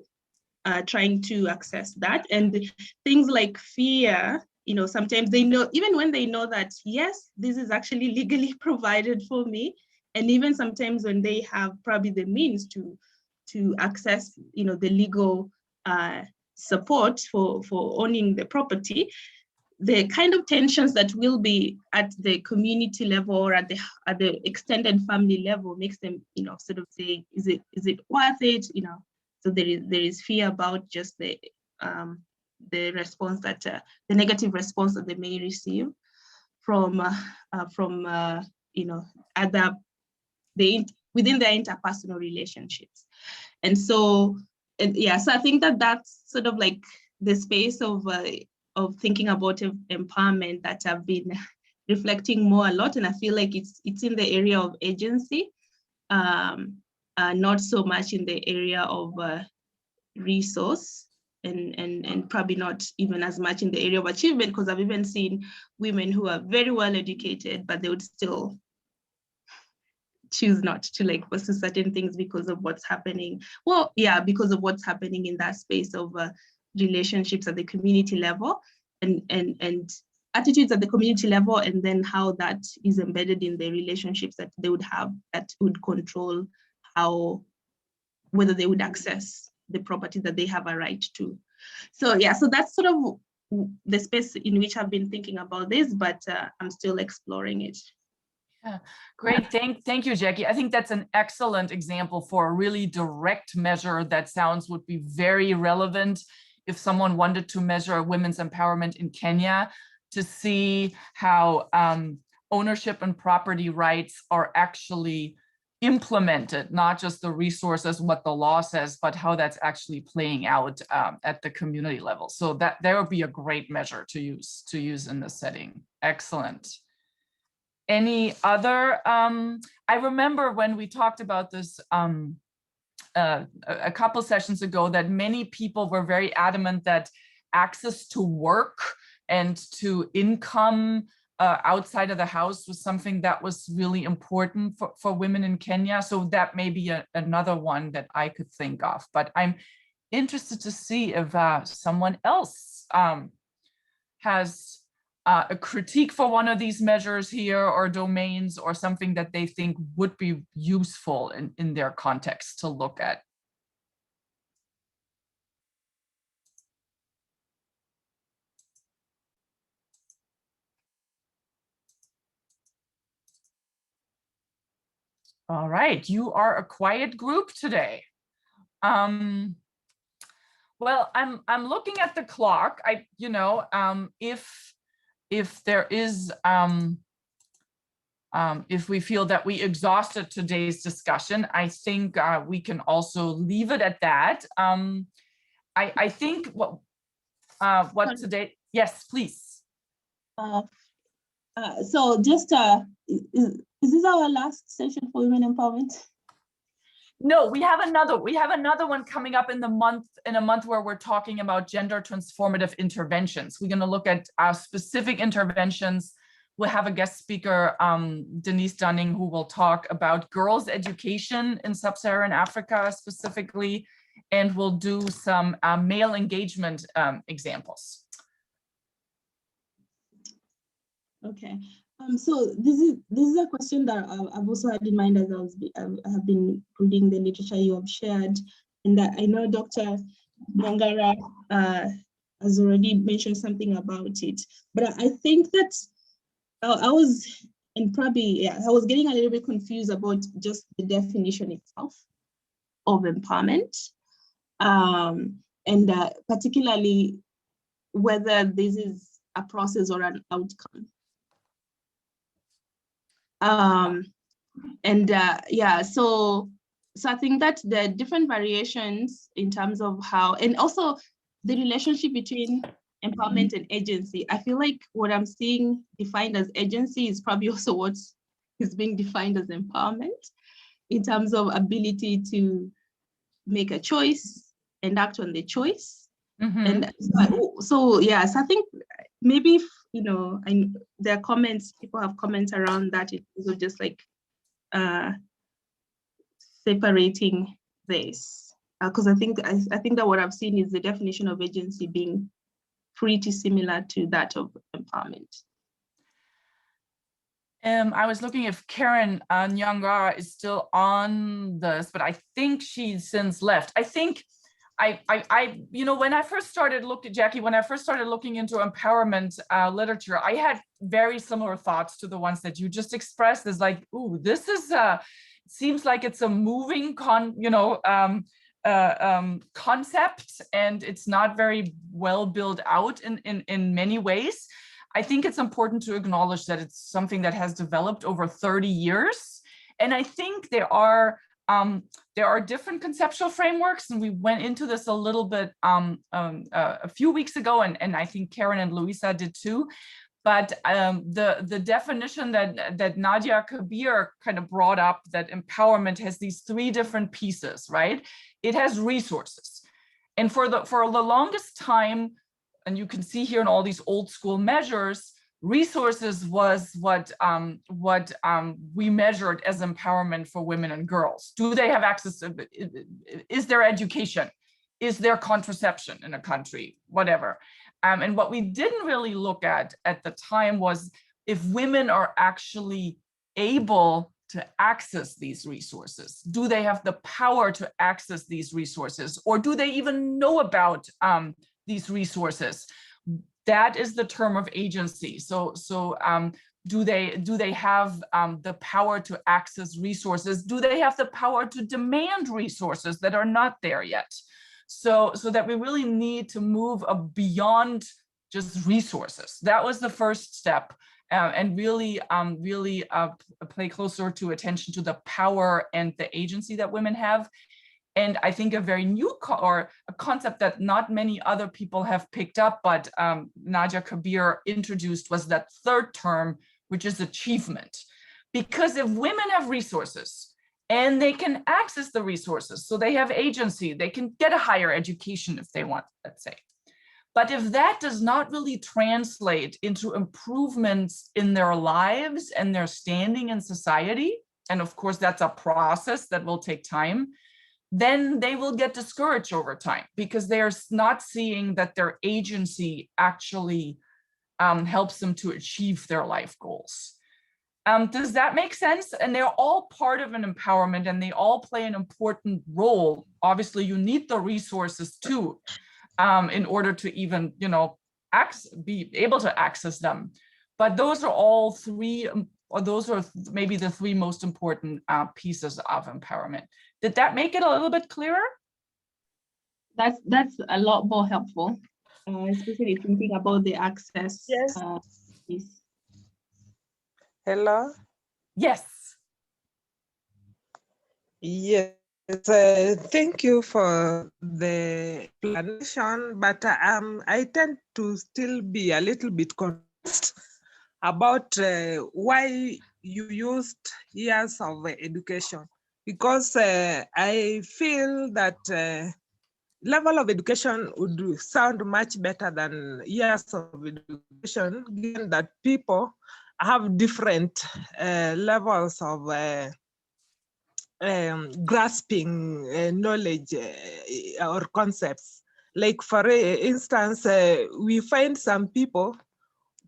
trying to access that. And things like fear, you know, sometimes they know, even when they know that, yes, this is actually legally provided for me. And even sometimes when they have probably the means to access, you know, the legal support for owning the property, the kind of tensions that will be at the community level or at the extended family level makes them, you know, sort of say, is it worth it, you know? So there is fear about just the response that the negative response that they may receive from you know, within their interpersonal relationships. And so yeah, so I think that that's sort of like the space of thinking about empowerment that I've been reflecting more a lot, and I feel like it's in the area of agency, not so much in the area of resource, and probably not even as much in the area of achievement, because I've even seen women who are very well educated, but they would still choose not to like pursue certain things because of what's happening. Well, yeah, because of what's happening in that space of relationships at the community level and attitudes at the community level, and then how that is embedded in the relationships that they would have that would control whether they would access the property that they have a right to. So yeah, so that's sort of the space in which I've been thinking about this, but I'm still exploring it. Yeah, great. Thank you, Jackie. I think that's an excellent example for a really direct measure that would be very relevant if someone wanted to measure women's empowerment in Kenya, to see how ownership and property rights are actually implemented, not just the resources, what the law says, but how that's actually playing out at the community level. So that would be a great measure to use in this setting. Excellent. Any other, I remember when we talked about this a couple sessions ago, that many people were very adamant that access to work and to income outside of the house was something that was really important for women in Kenya. So that may be another one that I could think of, but I'm interested to see if someone else has a critique for one of these measures here, or domains, or something that they think would be useful in their context to look at. All right, you are a quiet group today. Well, I'm looking at the clock. If there is, if we feel that we exhausted today's discussion, I think we can also leave it at that. I think what today, yes, please. So just, is this our last session for women empowerment? No, we have another one coming up in a month where we're talking about gender transformative interventions. We're going to look at specific interventions. We'll have a guest speaker, Denise Dunning, who will talk about girls' education in sub-Saharan Africa specifically, and we'll do some male engagement examples. Okay. So this is a question that I've also had in mind as I have been reading the literature you have shared, and that I know Dr. Nyangara has already mentioned something about it. But I think that I was getting a little bit confused about just the definition itself of empowerment, and particularly whether this is a process or an outcome. So I think that the different variations in terms of how, and also the relationship between empowerment and agency. I feel like what I'm seeing defined as agency is probably also what is being defined as empowerment, in terms of ability to make a choice and act on the choice. Mm-hmm. And so I think maybe if, there are comments, people have comments around that, it's just like separating this, because I think that what I've seen is the definition of agency being pretty similar to that of empowerment. I was looking if Karen Nyangara is still on this, but I think she's since left. I think when I first started looking into empowerment literature, I had very similar thoughts to the ones that you just expressed. Is like, ooh, this is seems like it's a moving concept, and it's not very well built out in many ways. I think it's important to acknowledge that it's something that has developed over 30 years, and I think there are different conceptual frameworks, and we went into this a little bit a few weeks ago, and I think Karen and Louisa did too. But the definition that Nadia Kabir kind of brought up, that empowerment has these three different pieces, right? It has resources, and for the longest time, and you can see here in all these old school measures, resources was what we measured as empowerment for women and girls. Do they have access to, is there education? is there contraception in a country, whatever. And what we didn't really look at the time was if women are actually able to access these resources. Do they have the power to access these resources, or do they even know about these resources? That is the term of agency. So do they have the power to access resources? Do they have the power to demand resources that are not there yet? So that we really need to move beyond just resources. That was the first step, and really pay closer attention to the power and the agency that women have. And I think a very new or a concept that not many other people have picked up, but Nadia Kabir introduced, was that third term, which is achievement. Because if women have resources and they can access the resources, so they have agency, they can get a higher education if they want, let's say. But if that does not really translate into improvements in their lives and their standing in society, and of course that's a process that will take time, then they will get discouraged over time because they're not seeing that their agency actually helps them to achieve their life goals. Does that make sense? And they're all part of an empowerment and they all play an important role. Obviously, you need the resources too, in order to even, be able to access them. But those are all three, or those are maybe the three most important pieces of empowerment. Did that make it a little bit clearer? That's a lot more helpful, especially thinking about the access. Yes. Piece. Hello? Yes. Yes, thank you for the explanation, but I tend to still be a little bit confused about why you used years of education, because I feel that level of education would sound much better than years of education, given that people have different levels of grasping knowledge or concepts. Like for instance, we find some people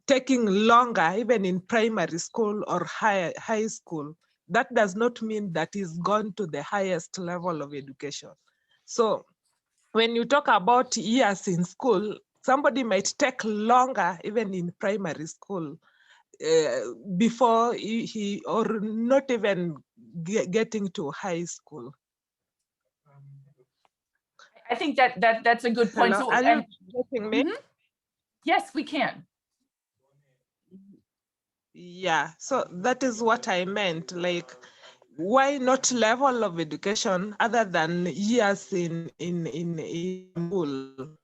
taking longer even in primary school or high school. That does not mean that he's gone to the highest level of education. So when you talk about years in school, somebody might take longer even in primary school before he or not even getting to high school. I think that's a good point. Hello, So, are you getting me? Yes, we can. Yeah, so that is what I meant. Like, why not level of education other than years in school?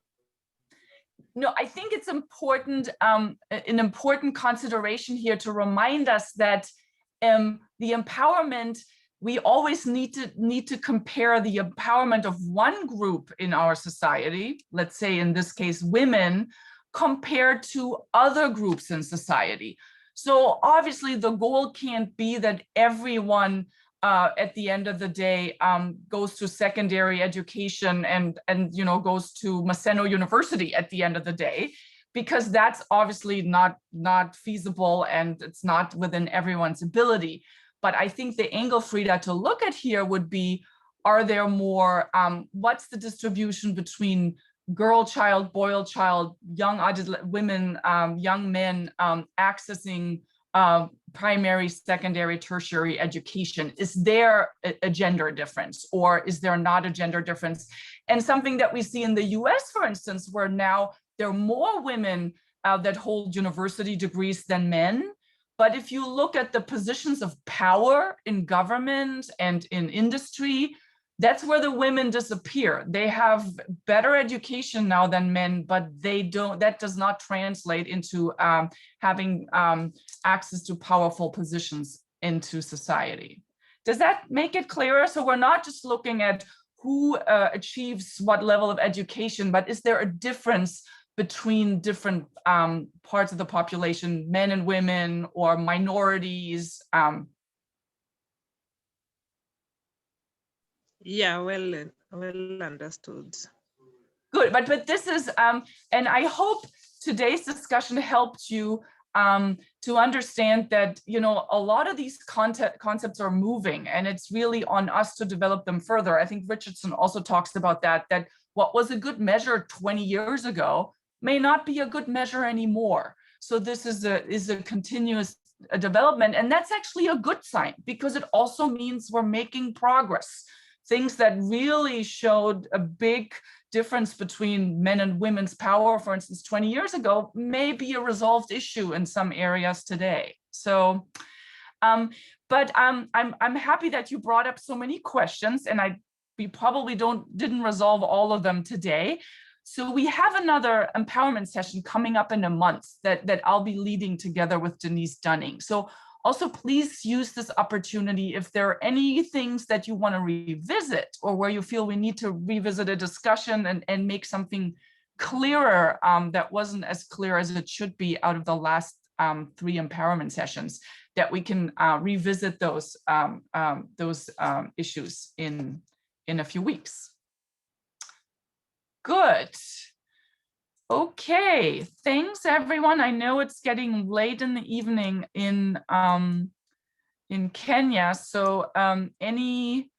No, I think it's important, an important consideration here to remind us that the empowerment, we always need to compare the empowerment of one group in our society, let's say in this case women, compared to other groups in society. So obviously the goal can't be that everyone at the end of the day goes to secondary education and goes to Maseno University at the end of the day, because that's obviously not feasible and it's not within everyone's ability. But I think the angle, Frida, to look at here would be, are there more, what's the distribution between girl child, boy child, young women, young men accessing primary, secondary, tertiary education? Is there a gender difference, or is there not a gender difference? And something that we see in the US, for instance, where now there are more women that hold university degrees than men. But if you look at the positions of power in government and in industry, that's where the women disappear. They have better education now than men, but that does not translate into having access to powerful positions into society. Does that make it clearer? So we're not just looking at who achieves what level of education, but is there a difference between different parts of the population, men and women or minorities? Yeah, well understood. good. But this is, and I hope today's discussion helped you to understand that, you know, a lot of these concepts are moving, and it's really on us to develop them further. I think Richardson also talks about that what was a good measure 20 years ago may not be a good measure anymore. So this is a continuous development, and that's actually a good sign, because it also means we're making progress. Things that really showed a big difference between men and women's power, for instance, 20 years ago, may be a resolved issue in some areas today. So, but I'm happy that you brought up so many questions, and we probably didn't resolve all of them today. So we have another empowerment session coming up in a month that I'll be leading together with Denise Dunning. So also, please use this opportunity if there are any things that you want to revisit, or where you feel we need to revisit a discussion and make something clearer that wasn't as clear as it should be out of the last 3 empowerment sessions, that we can revisit those issues in a few weeks. Good. Okay, thanks everyone. I know it's getting late in the evening in Kenya, so any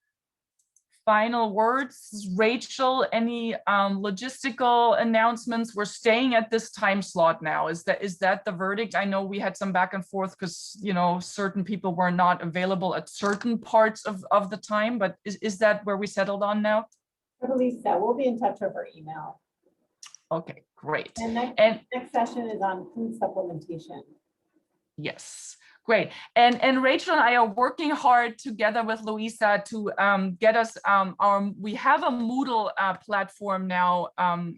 final words, Rachel? Any logistical announcements? We're staying at this time slot now. Is that the verdict? I know we had some back and forth because, you know, certain people were not available at certain parts of the time, but is that where we settled on now? I believe so. We'll be in touch over email. Okay, great. And next session is on food supplementation. Yes, great. And Rachel and I are working hard together with Louisa to get us we have a Moodle platform now,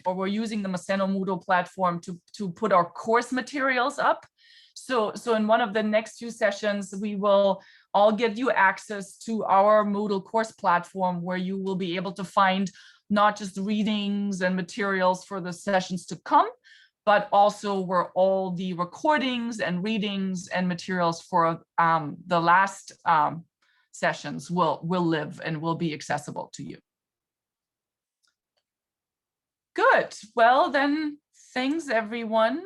or we're using the Maseno Moodle platform to put our course materials up. So in one of the next 2 sessions, we will all give you access to our Moodle course platform, where you will be able to find not just readings and materials for the sessions to come, but also where all the recordings and readings and materials for the last sessions will live and will be accessible to you. Good. Well, then, thanks everyone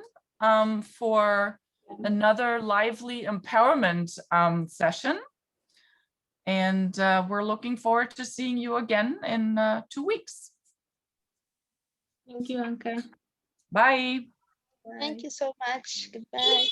for another lively empowerment session. And we're looking forward to seeing you again in 2 weeks. Thank you, Anka. Bye. Thank you so much. Goodbye.